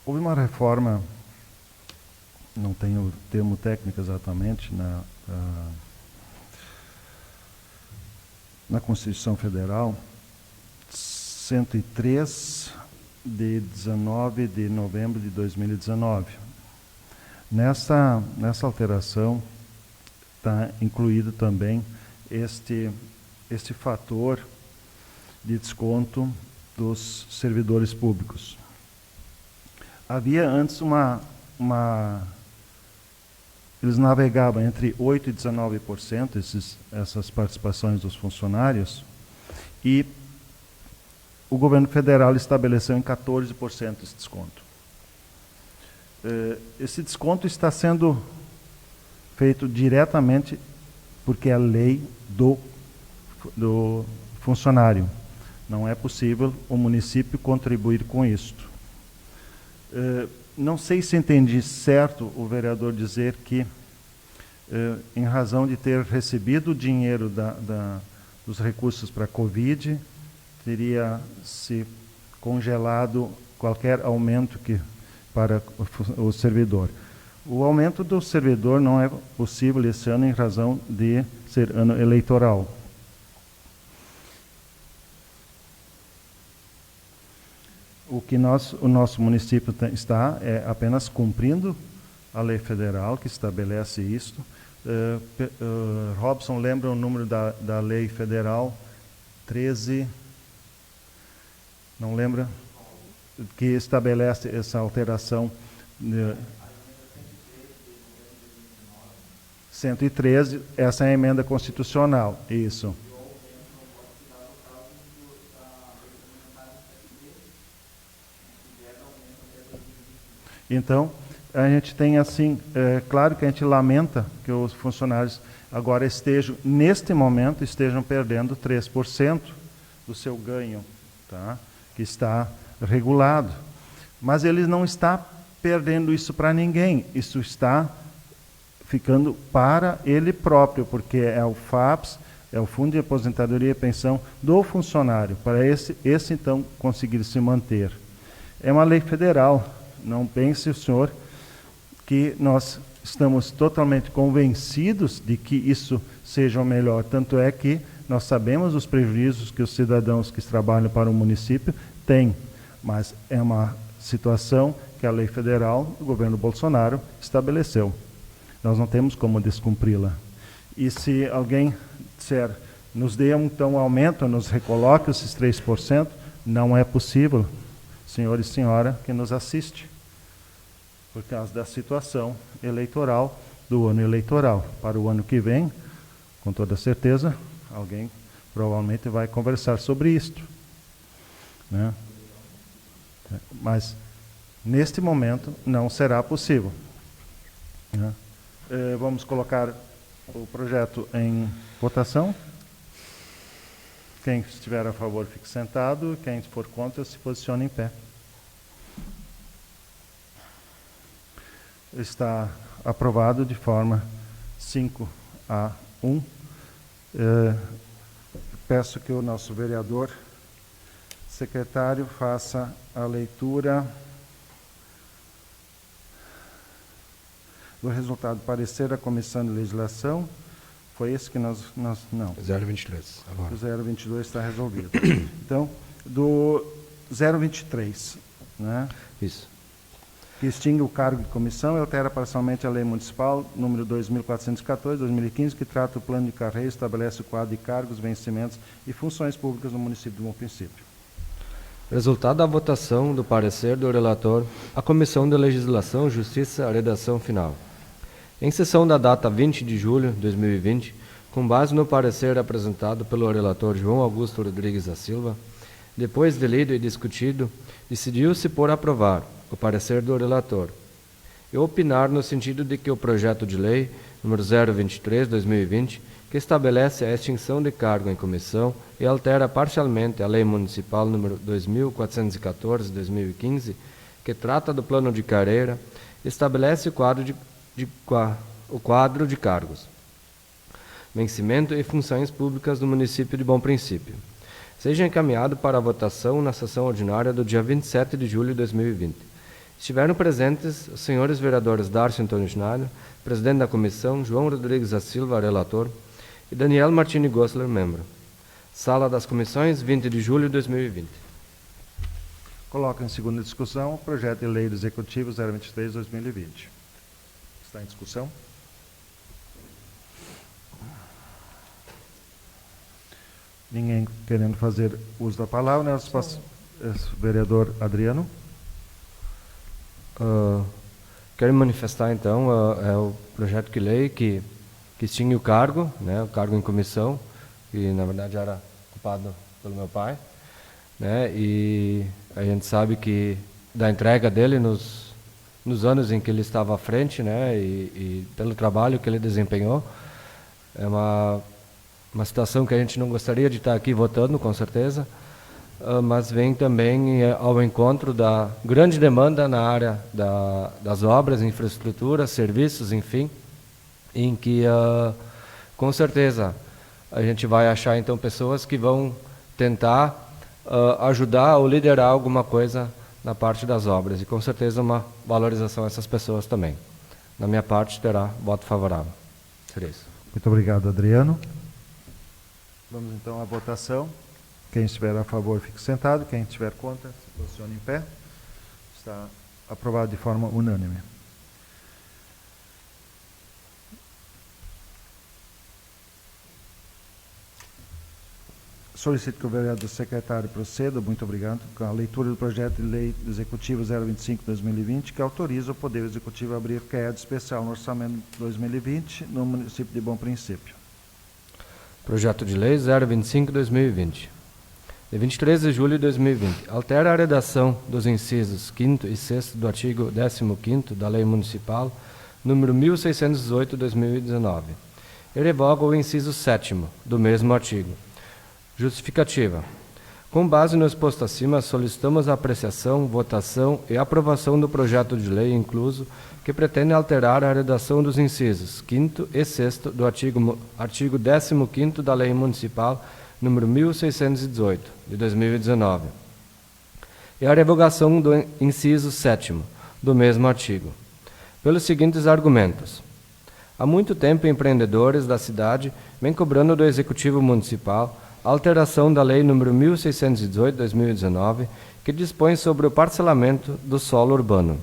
Houve uma reforma, não tenho o termo técnico exatamente, na Constituição Federal, 103 de 19 de novembro de 2019. Nessa alteração está incluído também este fator de desconto dos servidores públicos. Havia antes eles navegavam entre 8% e 19%, essas participações dos funcionários, e o governo federal estabeleceu em 14% esse desconto. Esse desconto está sendo feito diretamente porque é a lei do funcionário. Não é possível o município contribuir com isto. Não sei se entendi certo o vereador dizer que, em razão de ter recebido o dinheiro dos recursos para a Covid, teria se congelado qualquer aumento para o servidor. O aumento do servidor não é possível esse ano em razão de ser ano eleitoral. O que o nosso município está é apenas cumprindo a lei federal que estabelece isto. Robson, lembra o número da lei federal? 13... Não lembra? Que estabelece essa alteração. 113, essa é a emenda constitucional. Isso. Então, a gente tem assim, claro que a gente lamenta que os funcionários agora neste momento, estejam perdendo 3% do seu ganho, tá? Que está regulado. Mas ele não está perdendo isso para ninguém, isso está ficando para ele próprio, porque é o FAPS, é o Fundo de Aposentadoria e Pensão do funcionário, para esse então conseguir se manter. É uma lei federal, não pense o senhor que nós estamos totalmente convencidos de que isso seja o melhor, tanto é que nós sabemos os prejuízos que os cidadãos que trabalham para o município têm, mas é uma situação que a lei federal, o governo Bolsonaro, estabeleceu. Nós não temos como descumpri-la. E se alguém disser, nos dê então um aumento, nos recoloque esses 3%, não é possível, senhor e senhora que nos assiste, por causa da situação eleitoral, do ano eleitoral. Para o ano que vem, com toda certeza, alguém provavelmente vai conversar sobre isto, né? Mas, neste momento, não será possível, né? Vamos colocar o projeto em votação. Quem estiver a favor, fique sentado. Quem for contra, se posicione em pé. Está aprovado de forma 5-1. Peço que o nosso vereador secretário faça a leitura do resultado. Parecer da Comissão de Legislação. Foi esse que nós não. 023, agora. O 022 está resolvido. Então, do 023, né? Isso. Que extingue o cargo de comissão e altera parcialmente a Lei Municipal número 2414/2015, que trata o plano de carreira, estabelece o quadro de cargos, vencimentos e funções públicas no município de Bom Princípio. Resultado da votação do parecer do relator, a Comissão de Legislação, Justiça, a redação final. Em sessão da data 20 de julho de 2020, com base no parecer apresentado pelo relator João Augusto Rodrigues da Silva, depois de lido e discutido, decidiu-se por aprovar o parecer do relator e opinar no sentido de que o projeto de lei número 023/2020, que estabelece a extinção de cargo em comissão e altera parcialmente a Lei Municipal número 2414/2015, que trata do plano de carreira, estabelece o quadro de cargos, vencimento e funções públicas do município de Bom Princípio, seja encaminhado para a votação na sessão ordinária do dia 27 de julho de 2020. Estiveram presentes os senhores vereadores Darcio Antônio Schneider, presidente da comissão, João Rodrigues da Silva, relator, e Daniel Martini Gossler, membro. Sala das Comissões, 20 de julho de 2020. Coloco em segunda discussão o projeto de lei do Executivo 023/2020. Está em discussão? Ninguém querendo fazer uso da palavra, nós passamos. Vereador Adriano. Quero manifestar, então, é o projeto de lei que extingue o cargo, né, o cargo em comissão, que na verdade era ocupado pelo meu pai, né? E a gente sabe que da entrega dele nos anos em que ele estava à frente, né? E pelo trabalho que ele desempenhou, é uma situação que a gente não gostaria de estar aqui votando, com certeza, mas vem também ao encontro da grande demanda na área das obras, infraestrutura, serviços, enfim, em que, com certeza, a gente vai achar, então, pessoas que vão tentar ajudar ou liderar alguma coisa na parte das obras, e com certeza uma valorização a essas pessoas também. Na minha parte, terá voto favorável. Seria isso. Muito obrigado, Adriano. Vamos então à votação. Quem estiver a favor, fique sentado. Quem estiver contra, se posicione em pé. Está aprovado de forma unânime. Solicito que o vereador secretário proceda, muito obrigado, com a leitura do projeto de lei executivo 025/2020, que autoriza o Poder Executivo a abrir crédito especial no orçamento 2020 no município de Bom Princípio. Projeto de Lei 025/2020. De 23 de julho de 2020, altera a redação dos incisos 5º e 6º do artigo 15º da Lei Municipal, número 1618/2019, e revoga o inciso 7º do mesmo artigo. Justificativa. Com base no exposto acima, solicitamos a apreciação, votação e aprovação do projeto de lei incluso, que pretende alterar a redação dos incisos 5º e 6º do artigo 15º da Lei Municipal, número 1618, de 2019, e a revogação do inciso 7º do mesmo artigo, pelos seguintes argumentos. Há muito tempo, empreendedores da cidade vêm cobrando do Executivo Municipal a alteração da Lei nº 1618, de 2019, que dispõe sobre o parcelamento do solo urbano.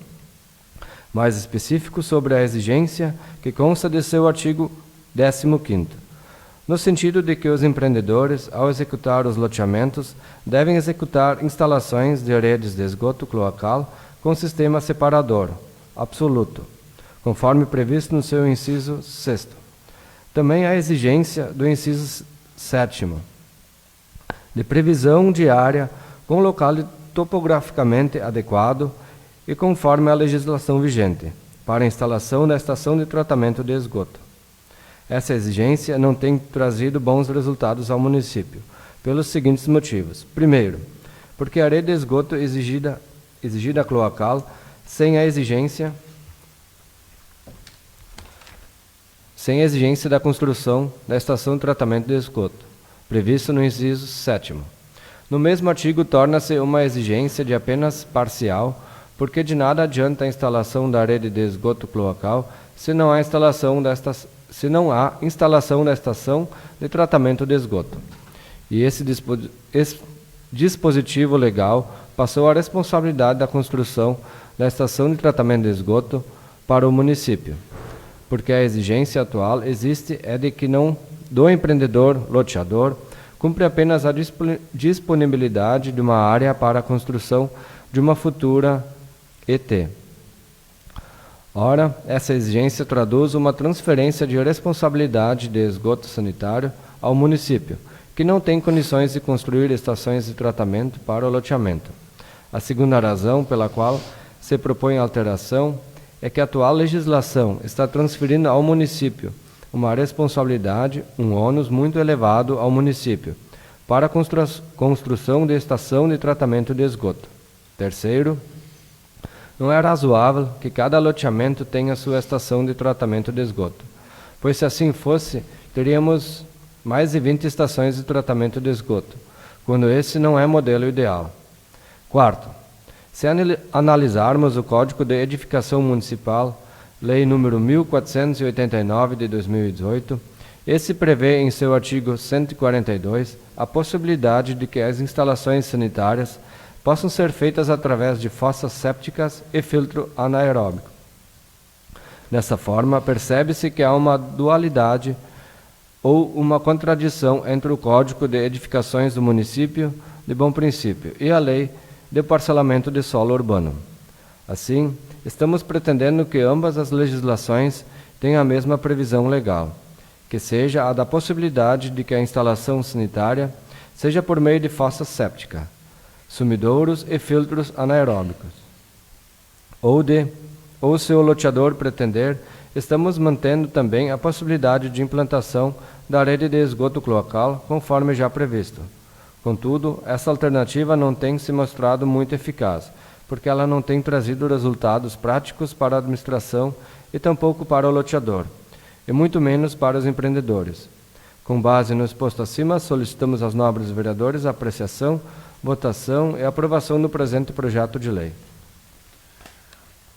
Mais específico, sobre a exigência que consta de seu artigo 15º, no sentido de que os empreendedores, ao executar os loteamentos, devem executar instalações de redes de esgoto cloacal com sistema separador, absoluto, conforme previsto no seu inciso 6º. Também a exigência do inciso 7º, de previsão de área com local topograficamente adequado e conforme a legislação vigente, para a instalação da estação de tratamento de esgoto. Essa exigência não tem trazido bons resultados ao município, pelos seguintes motivos. Primeiro, porque a rede de esgoto exigida cloacal, sem a exigência da construção da estação de tratamento de esgoto, previsto no inciso 7º. No mesmo artigo, torna-se uma exigência de apenas parcial, porque de nada adianta a instalação da rede de esgoto cloacal se não há instalação da estação de tratamento de esgoto. E esse dispositivo legal passou a responsabilidade da construção da estação de tratamento de esgoto para o município, porque a exigência atual existe é de que não do empreendedor loteador cumpre apenas a disponibilidade de uma área para a construção de uma futura ET. Ora, essa exigência traduz uma transferência de responsabilidade de esgoto sanitário ao município, que não tem condições de construir estações de tratamento para o loteamento. A segunda razão pela qual se propõe a alteração é que a atual legislação está transferindo ao município uma responsabilidade, um ônus muito elevado ao município, para a construção de estação de tratamento de esgoto. Terceiro, não é razoável que cada loteamento tenha sua estação de tratamento de esgoto, pois se assim fosse, teríamos mais de 20 estações de tratamento de esgoto, quando esse não é modelo ideal. Quarto, se analisarmos o Código de Edificação Municipal, Lei número 1489 de 2018, esse prevê em seu artigo 142 a possibilidade de que as instalações sanitárias possam ser feitas através de fossas sépticas e filtro anaeróbico. Dessa forma, percebe-se que há uma dualidade ou uma contradição entre o Código de Edificações do município de Bom Princípio e a Lei de Parcelamento de Solo Urbano. Assim, estamos pretendendo que ambas as legislações tenham a mesma previsão legal, que seja a da possibilidade de que a instalação sanitária seja por meio de fossa séptica, sumidouros e filtros anaeróbicos. Ou se o loteador pretender, estamos mantendo também a possibilidade de implantação da rede de esgoto cloacal, conforme já previsto. Contudo, essa alternativa não tem se mostrado muito eficaz, porque ela não tem trazido resultados práticos para a administração e tampouco para o loteador, e muito menos para os empreendedores. Com base no exposto acima, solicitamos aos nobres vereadores a apreciação, votação e aprovação do presente projeto de lei.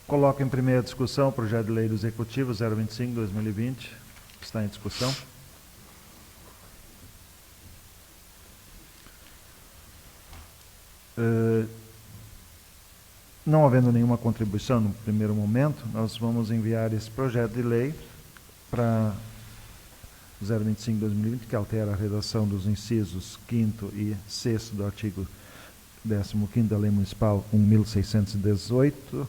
Coloco em primeira discussão o projeto de lei do Executivo 025/2020. Está em discussão. Não havendo nenhuma contribuição no primeiro momento, nós vamos enviar esse projeto de lei para 025/2020, que altera a redação dos incisos 5º e 6º do artigo 15º da Lei Municipal 1.618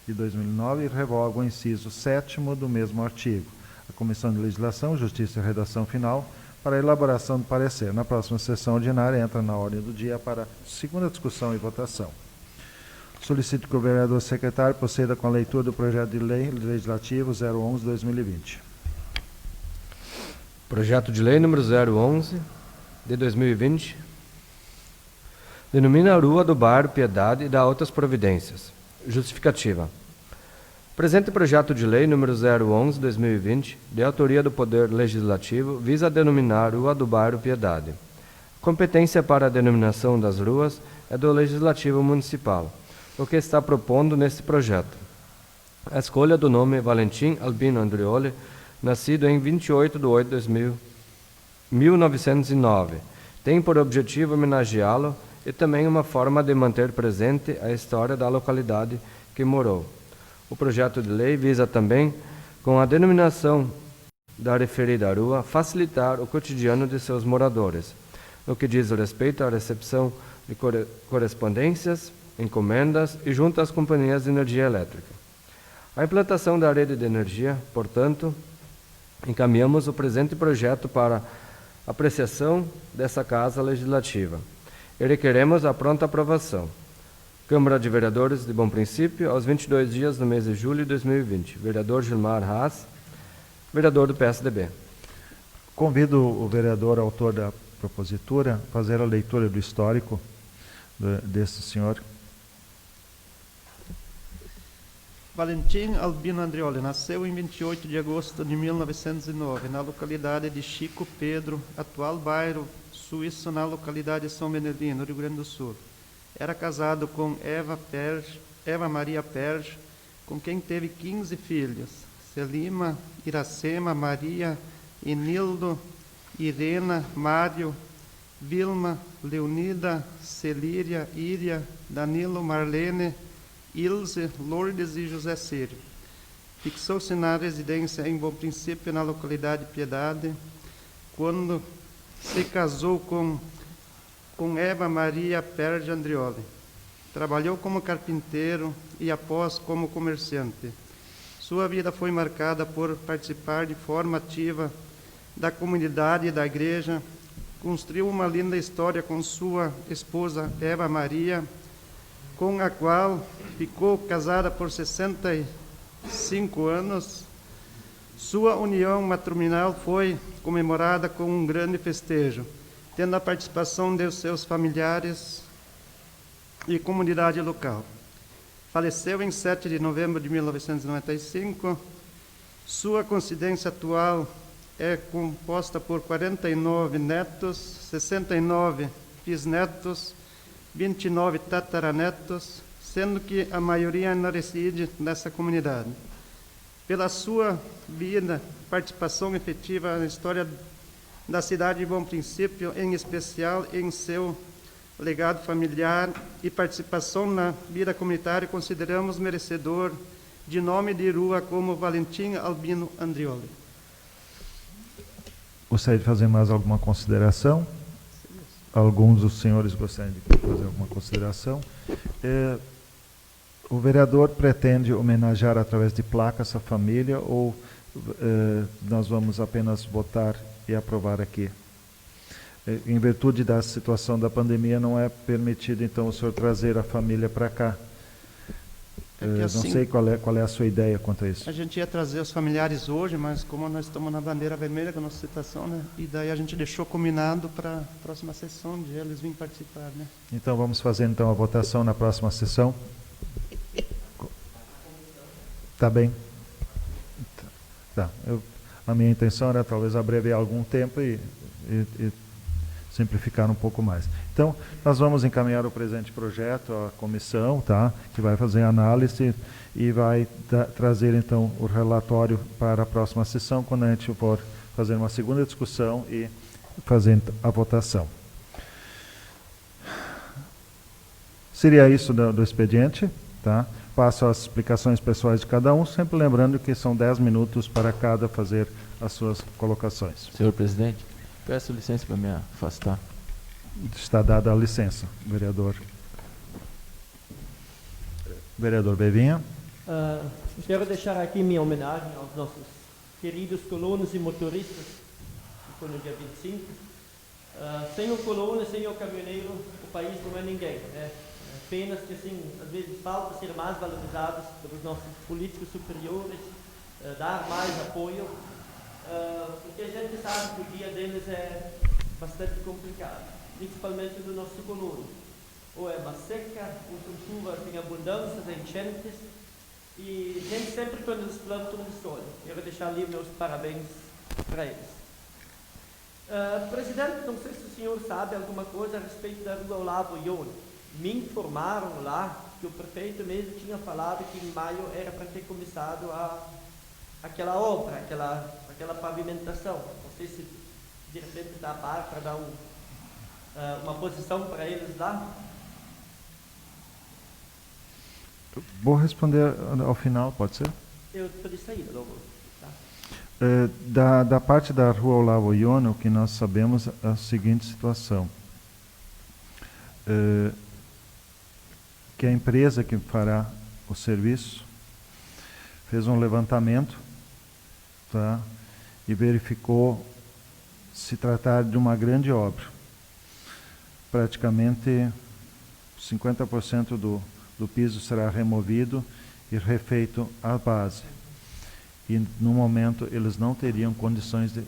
de 2009 e revoga o inciso 7º do mesmo artigo. A Comissão de Legislação, Justiça e Redação Final, para a elaboração do parecer. Na próxima sessão ordinária, entra na ordem do dia para segunda discussão e votação. Solicito que o vereador secretário proceda com a leitura do projeto de lei legislativo 011/2020. Projeto de lei número 011 de 2020 denomina a Rua do Bairro Piedade e dá outras providências. Justificativa. Presente projeto de lei número 011/2020, de autoria do Poder Legislativo, visa denominar Rua do Bairro Piedade. A competência para a denominação das ruas é do Legislativo Municipal, o que está propondo neste projeto. A escolha do nome Valentim Albino Andrioli, nascido em 28 de 8 de 1909, tem por objetivo homenageá-lo e também uma forma de manter presente a história da localidade que morou. O projeto de lei visa também, com a denominação da referida rua, facilitar o cotidiano de seus moradores, no que diz respeito à recepção de correspondências, encomendas e junto às companhias de energia elétrica. A implantação da rede de energia, portanto, encaminhamos o presente projeto para apreciação dessa Casa Legislativa e requeremos a pronta aprovação. Câmara de Vereadores de Bom Princípio, aos 22 dias do mês de julho de 2020. Vereador Gilmar Haas, vereador do PSDB. Convido o vereador autor da propositura a fazer a leitura do histórico desse senhor. Valentim Albino Andrioli nasceu em 28 de agosto de 1909, na localidade de Chico Pedro, atual bairro Suíço, na localidade de São Benedito, no Rio Grande do Sul. Era casado com Eva Maria Perge, com quem teve 15 filhos: Selima, Iracema, Maria, Enildo, Irena, Mário, Vilma, Leonida, Celíria, Íria, Danilo, Marlene, Ilse, Lourdes e José Círio. Fixou-se na residência em Bom Princípio, na localidade de Piedade, quando se casou com Eva Maria Perge Andrioli. Trabalhou como carpinteiro e após como comerciante. Sua vida foi marcada por participar de forma ativa da comunidade e da igreja. Construiu uma linda história com sua esposa Eva Maria, com a qual ficou casada por 65 anos. Sua união matrimonial foi comemorada com um grande festejo, tendo a participação de seus familiares e comunidade local. Faleceu em 7 de novembro de 1995. Sua descendência atual é composta por 49 netos, 69 bisnetos, 29 tataranetos, sendo que a maioria ainda reside nessa comunidade. Pela sua vida, participação efetiva na história da cidade de Bom Princípio, em especial em seu legado familiar e participação na vida comunitária, consideramos merecedor de nome de rua como Valentim Albino Andrioli. Gostaria de fazer mais alguma consideração? Alguns dos senhores gostariam de fazer alguma consideração? O vereador pretende homenagear através de placa essa família ou nós vamos apenas votar e aprovar aqui? em virtude da situação da pandemia, não é permitido, então, o senhor trazer a família para cá. Não sei qual é a sua ideia quanto a isso. A gente ia trazer os familiares hoje, mas como nós estamos na bandeira vermelha com a nossa situação, né? E daí a gente deixou combinado para a próxima sessão de eles virem participar, né? Então vamos fazer então a votação na próxima sessão. Tá bem? Tá. A minha intenção era talvez abreviar algum tempo e simplificar um pouco mais. Então, nós vamos encaminhar o presente projeto à comissão, tá? Que vai fazer a análise e vai trazer, então, o relatório para a próxima sessão, quando a gente for fazer uma segunda discussão e fazer a votação. Seria isso do expediente, tá? Passo as explicações pessoais de cada um, sempre lembrando que são 10 minutos para cada fazer as suas colocações. Senhor presidente, peço licença para me afastar. Está dada a licença, vereador. Vereador Bevinha. Quero deixar aqui minha homenagem aos nossos queridos colonos e motoristas, que foi no dia 25. Sem o colono, sem o caminhoneiro, o país não é ninguém, né? Apenas que, assim, às vezes falta ser mais valorizados pelos nossos políticos superiores, dar mais apoio, porque a gente sabe que o dia deles é bastante complicado, principalmente do nosso colono. Ou é uma seca, ou são chuvas em abundâncias, enchentes, e a gente sempre, quando eles plantam, eles colhem. Eu vou deixar ali meus parabéns para eles. Presidente, não sei se o senhor sabe alguma coisa a respeito da rua Olavo Ione. Me informaram lá que o prefeito mesmo tinha falado que em maio era para ter começado aquela obra, aquela pavimentação. Não sei se de repente dá para dar uma posição para eles lá. Vou responder ao final, pode ser? Eu estou sair logo. Tá? Da parte da rua Olavo Ione, o que nós sabemos é a seguinte situação. Que a empresa que fará o serviço fez um levantamento, tá, e verificou se tratar de uma grande obra. Praticamente 50% do piso será removido e refeito a base. E no momento eles não teriam condições de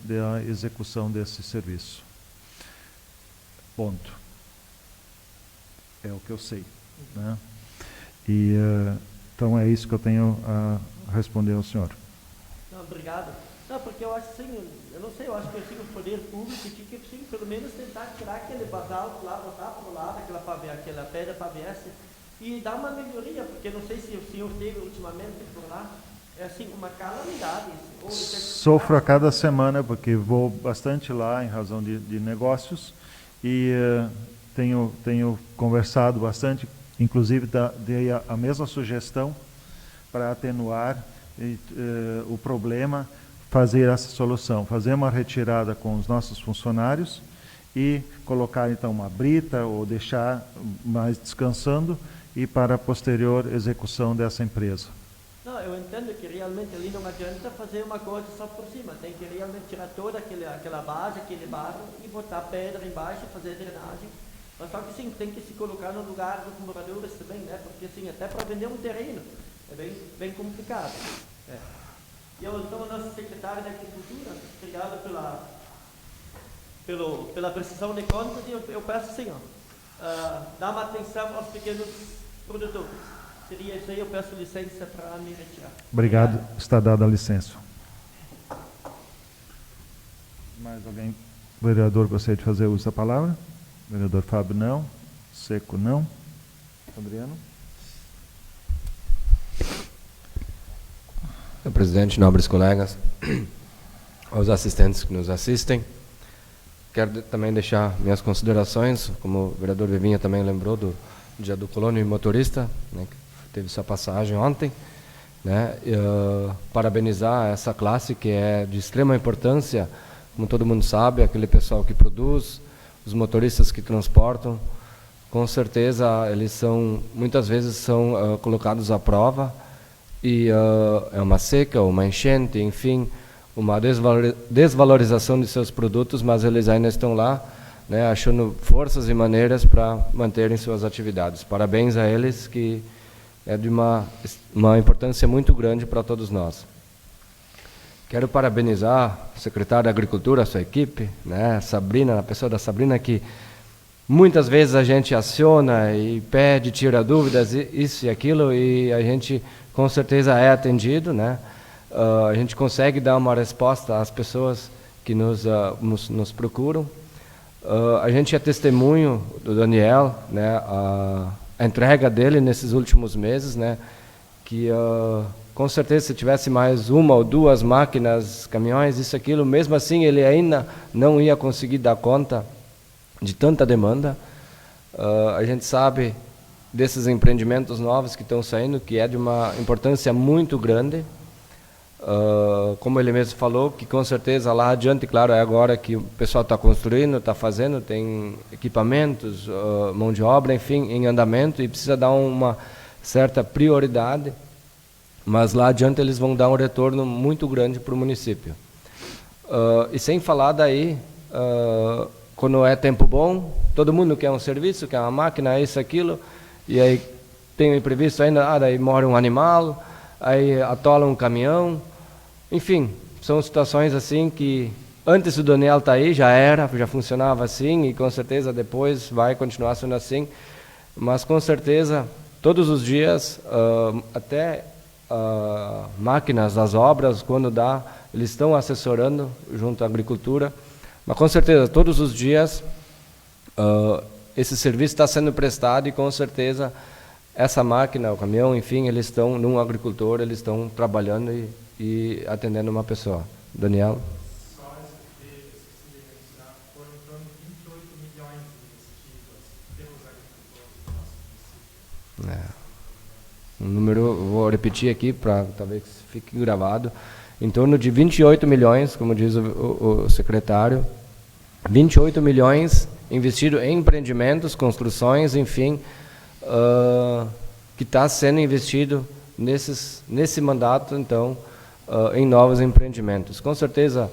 execução desse serviço. Ponto. É o que eu sei. Né? E então é isso que eu tenho a responder ao senhor. Não, obrigado. Não, porque eu acho assim, eu não sei, eu acho que assim, o poder público tinha que assim, pelo menos tentar tirar aquele basalto lá, botar para o lado, aquela pedra pavese e dar uma melhoria, porque não sei se o senhor teve ultimamente por lá, é assim, uma calamidade. Sofro a cada semana, porque vou bastante lá em razão de negócios e tenho conversado bastante. Inclusive, dei a mesma sugestão para atenuar o problema, fazer essa solução, fazer uma retirada com os nossos funcionários e colocar, então, uma brita ou deixar mais descansando e para a posterior execução dessa empresa. Não, eu entendo que realmente ali não adianta fazer uma coisa só por cima, tem que realmente tirar toda aquela base, aquele barro e botar pedra embaixo e fazer drenagem. Mas só que sim, tem que se colocar no lugar dos moradores também, né? Porque assim, até para vender um terreno é bem complicado. E eu, então, nosso secretário da Agricultura, obrigado pela precisão de contas, e eu peço assim, dá uma atenção aos pequenos produtores. Seria isso aí, eu peço licença para me retirar. Obrigado, está dada a licença. Mais alguém? O vereador gostaria de fazer uso da palavra? Vereador Fábio, não. Seco, não. Adriano? Senhor presidente, nobres colegas, aos assistentes que nos assistem, quero também deixar minhas considerações, como o vereador Bevinha também lembrou do dia do colono e motorista, né, que teve sua passagem ontem, né, parabenizar essa classe que é de extrema importância, como todo mundo sabe, aquele pessoal que produz, os motoristas que transportam, com certeza eles muitas vezes são colocados à prova e é uma seca, uma enchente, enfim, uma desvalorização de seus produtos, mas eles ainda estão lá né, achando forças e maneiras para manterem suas atividades. Parabéns a eles, que é de uma importância muito grande para todos nós. Quero parabenizar o secretário da Agricultura, a sua equipe, né, Sabrina, a pessoa da Sabrina, que muitas vezes a gente aciona e pede, tira dúvidas, isso e aquilo, e a gente com certeza é atendido, né? A gente consegue dar uma resposta às pessoas que nos procuram. A gente é testemunho do Daniel, né? A entrega dele nesses últimos meses, né? Que com certeza se tivesse mais uma ou duas máquinas, caminhões, isso, aquilo, mesmo assim ele ainda não ia conseguir dar conta de tanta demanda. A gente sabe desses empreendimentos novos que estão saindo, que é de uma importância muito grande. Como ele mesmo falou, que com certeza lá adiante, claro, é agora que o pessoal está construindo, está fazendo, tem equipamentos, mão de obra, enfim, em andamento, e precisa dar uma certa prioridade, mas lá adiante eles vão dar um retorno muito grande para o município. E sem falar daí, quando é tempo bom, todo mundo quer um serviço, quer uma máquina, isso, aquilo, e aí tem um imprevisto ainda, daí morre um animal, aí atola um caminhão, enfim, são situações assim que antes do Daniel estar aí já funcionava assim, e com certeza depois vai continuar sendo assim, mas com certeza todos os dias, até máquinas das obras, quando dá, eles estão assessorando junto à agricultura, mas com certeza todos os dias esse serviço está sendo prestado, e com certeza essa máquina, o caminhão, enfim, eles estão num agricultor, eles estão trabalhando e atendendo uma pessoa. Daniel? Só escrever mencionar, foram em torno de 28 milhões investidos pelos agricultores do nosso município. Um número, vou repetir aqui para talvez fique gravado, em torno de 28 milhões, como diz o secretário, 28 milhões investidos em empreendimentos, construções, enfim, que está sendo investido nesse mandato, então, em novos empreendimentos. Com certeza,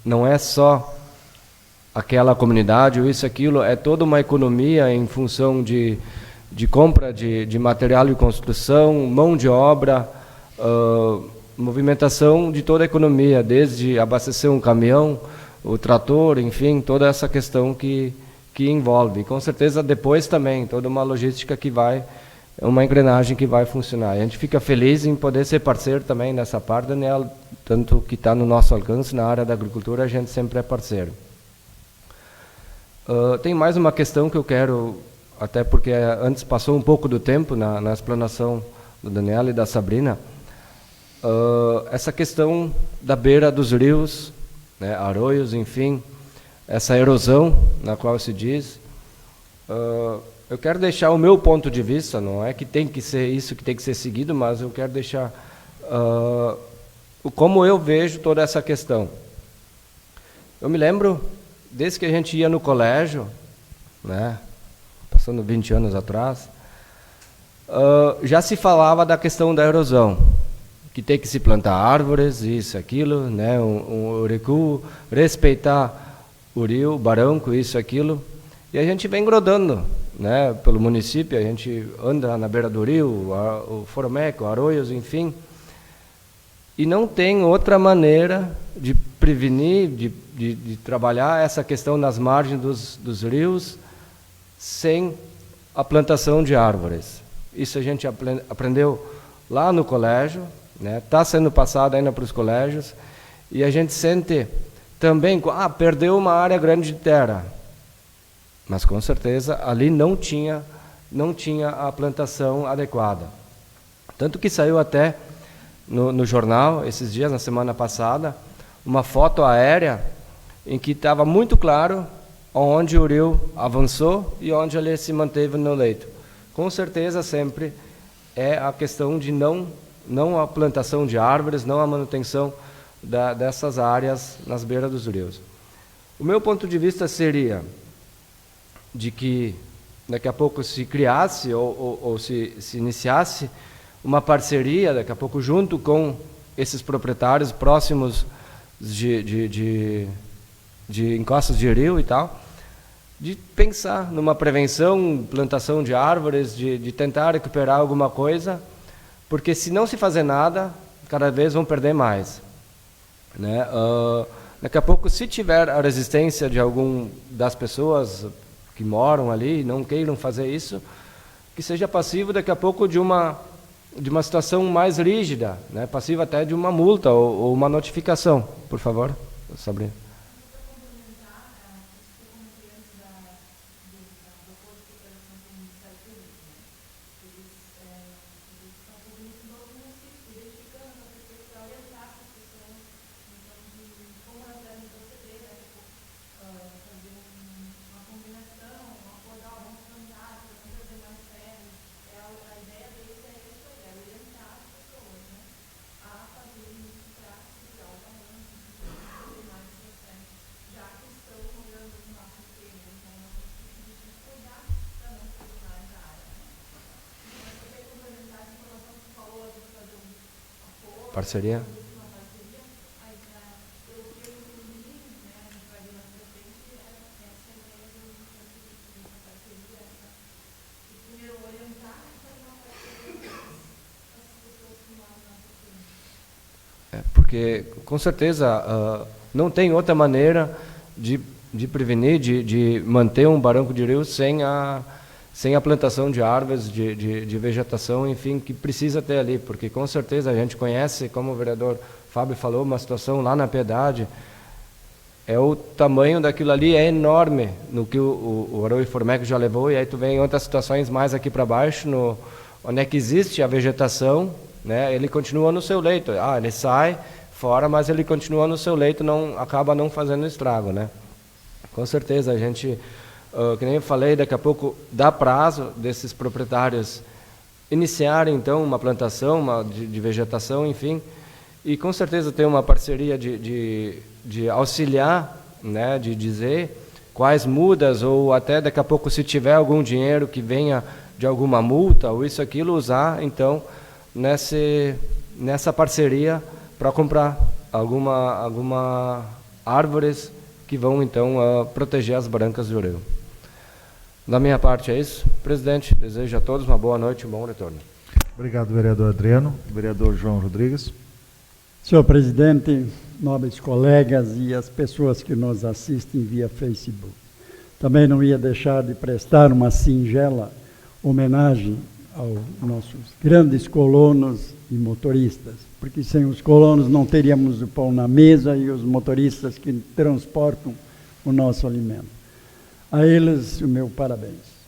não é só aquela comunidade, ou isso, aquilo, é toda uma economia em função de compra de material de construção, mão de obra, movimentação de toda a economia, desde abastecer um caminhão, o trator, enfim, toda essa questão que envolve. E com certeza depois também, toda uma logística que vai, uma engrenagem que vai funcionar. E a gente fica feliz em poder ser parceiro também nessa parte, Daniel, tanto que está no nosso alcance, na área da agricultura, a gente sempre é parceiro. Tem mais uma questão que eu quero, até porque antes passou um pouco do tempo na explanação do Daniel e da Sabrina, essa questão da beira dos rios, né, arroios, enfim, essa erosão na qual se diz. Eu quero deixar o meu ponto de vista, não é que tem que ser isso que tem que ser seguido, mas eu quero deixar como eu vejo toda essa questão. Eu me lembro, desde que a gente ia no colégio, né, passando 20 anos atrás, já se falava da questão da erosão, que tem que se plantar árvores, isso, aquilo, né, um recuo, respeitar o rio, o barranco, isso, aquilo, e a gente vem grodando, né, pelo município, a gente anda na beira do rio, o Foromeco, arroios, enfim, e não tem outra maneira de prevenir, de trabalhar essa questão nas margens dos rios sem a plantação de árvores. Isso a gente aprendeu lá no colégio, né, está sendo passado ainda para os colégios, e a gente sente também, perdeu uma área grande de terra, mas com certeza ali não tinha a plantação adequada. Tanto que saiu até no jornal, esses dias, na semana passada, uma foto aérea em que estava muito claro onde o rio avançou e onde ele se manteve no leito. Com certeza sempre é a questão de não a plantação de árvores, não a manutenção dessas áreas nas beiras dos rios. O meu ponto de vista seria de que daqui a pouco se criasse ou se iniciasse uma parceria, daqui a pouco junto com esses proprietários próximos de encostas de rio e tal, de pensar numa prevenção, plantação de árvores, de tentar recuperar alguma coisa, porque se não se fazer nada, cada vez vão perder mais, né? Daqui a pouco, se tiver a resistência de algum das pessoas que moram ali, não queiram fazer isso, que seja passivo daqui a pouco de uma situação mais rígida, né? Passivo até de uma multa ou uma notificação. Por favor, Sabrina. Parceria? Porque, com certeza, não tem outra maneira de prevenir, de manter um barranco de rio sem a plantação de árvores, de vegetação, enfim, que precisa ter ali, porque com certeza a gente conhece, como o vereador Fábio falou, uma situação lá na Piedade, o tamanho daquilo ali é enorme, no que o Arroio Formeco já levou, e aí tu vem em outras situações mais aqui para baixo, onde é que existe a vegetação, né, ele continua no seu leito, ele sai fora, mas ele continua no seu leito, acaba não fazendo estrago, né? Com certeza a gente... que nem eu falei, daqui a pouco dá prazo desses proprietários iniciarem então uma plantação de vegetação, enfim, e com certeza tem uma parceria de auxiliar, né, de dizer quais mudas, ou até daqui a pouco, se tiver algum dinheiro que venha de alguma multa ou isso, aquilo, usar então nessa parceria para comprar alguma árvores que vão então proteger as barrancas do rio. Da minha parte é isso. Presidente, desejo a todos uma boa noite e um bom retorno. Obrigado, vereador Adriano. Vereador João Rodrigues. Senhor presidente, nobres colegas e as pessoas que nos assistem via Facebook. Também não ia deixar de prestar uma singela homenagem aos nossos grandes colonos e motoristas, porque sem os colonos não teríamos o pão na mesa e os motoristas que transportam o nosso alimento. A eles, o meu parabéns.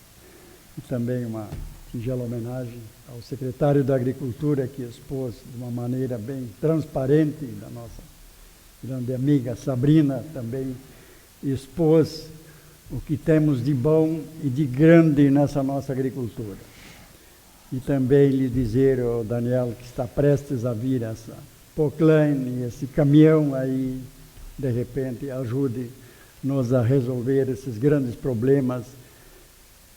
E também uma singela homenagem ao secretário da Agricultura, que expôs de uma maneira bem transparente, da nossa grande amiga Sabrina, também expôs o que temos de bom e de grande nessa nossa agricultura. E também lhe dizer ao Daniel, que está prestes a vir essa Poclane, esse caminhão aí, de repente, ajude-nos a resolver esses grandes problemas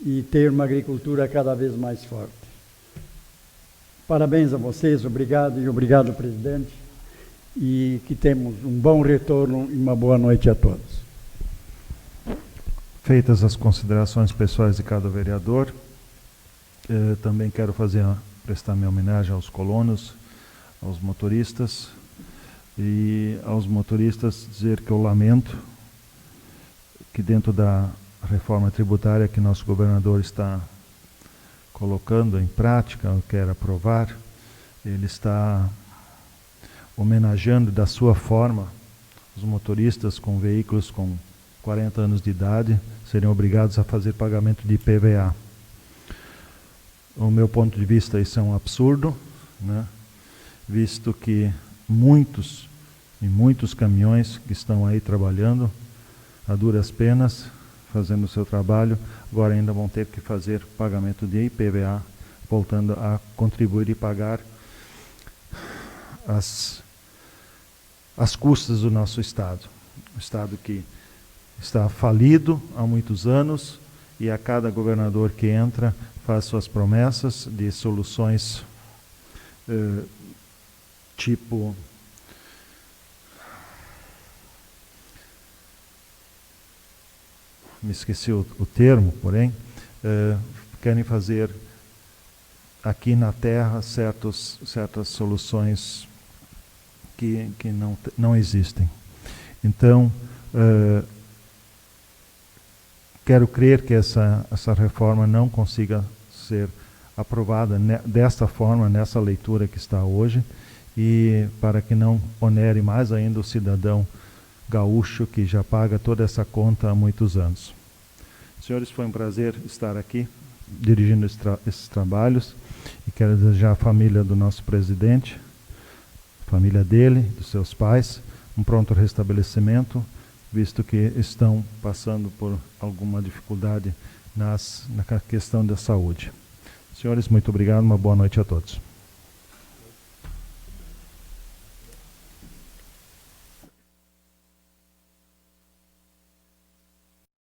e ter uma agricultura cada vez mais forte. Parabéns a vocês, obrigado e obrigado, presidente, e que temos um bom retorno e uma boa noite a todos. Feitas as considerações pessoais de cada vereador, também quero prestar minha homenagem aos colonos, aos motoristas, e aos motoristas dizer que eu lamento que dentro da reforma tributária que nosso governador está colocando em prática, quer aprovar, ele está homenageando da sua forma os motoristas com veículos com 40 anos de idade seriam obrigados a fazer pagamento de IPVA. Do meu ponto de vista, isso é um absurdo, né? Visto que muitos caminhões que estão aí trabalhando a duras penas, fazendo o seu trabalho, agora ainda vão ter que fazer pagamento de IPVA, voltando a contribuir e pagar as custas do nosso Estado. O Estado que está falido há muitos anos e a cada governador que entra faz suas promessas de soluções me esqueci o termo, porém, querem fazer aqui na Terra certas soluções que não existem. Então, quero crer que essa reforma não consiga ser aprovada desta forma, nessa leitura que está hoje, e para que não onere mais ainda o cidadão gaúcho que já paga toda essa conta há muitos anos. Senhores, foi um prazer estar aqui dirigindo esses trabalhos, e quero desejar à família do nosso presidente, família dele, dos seus pais, um pronto restabelecimento, visto que estão passando por alguma dificuldade na questão da saúde. Senhores, muito obrigado, uma boa noite a todos.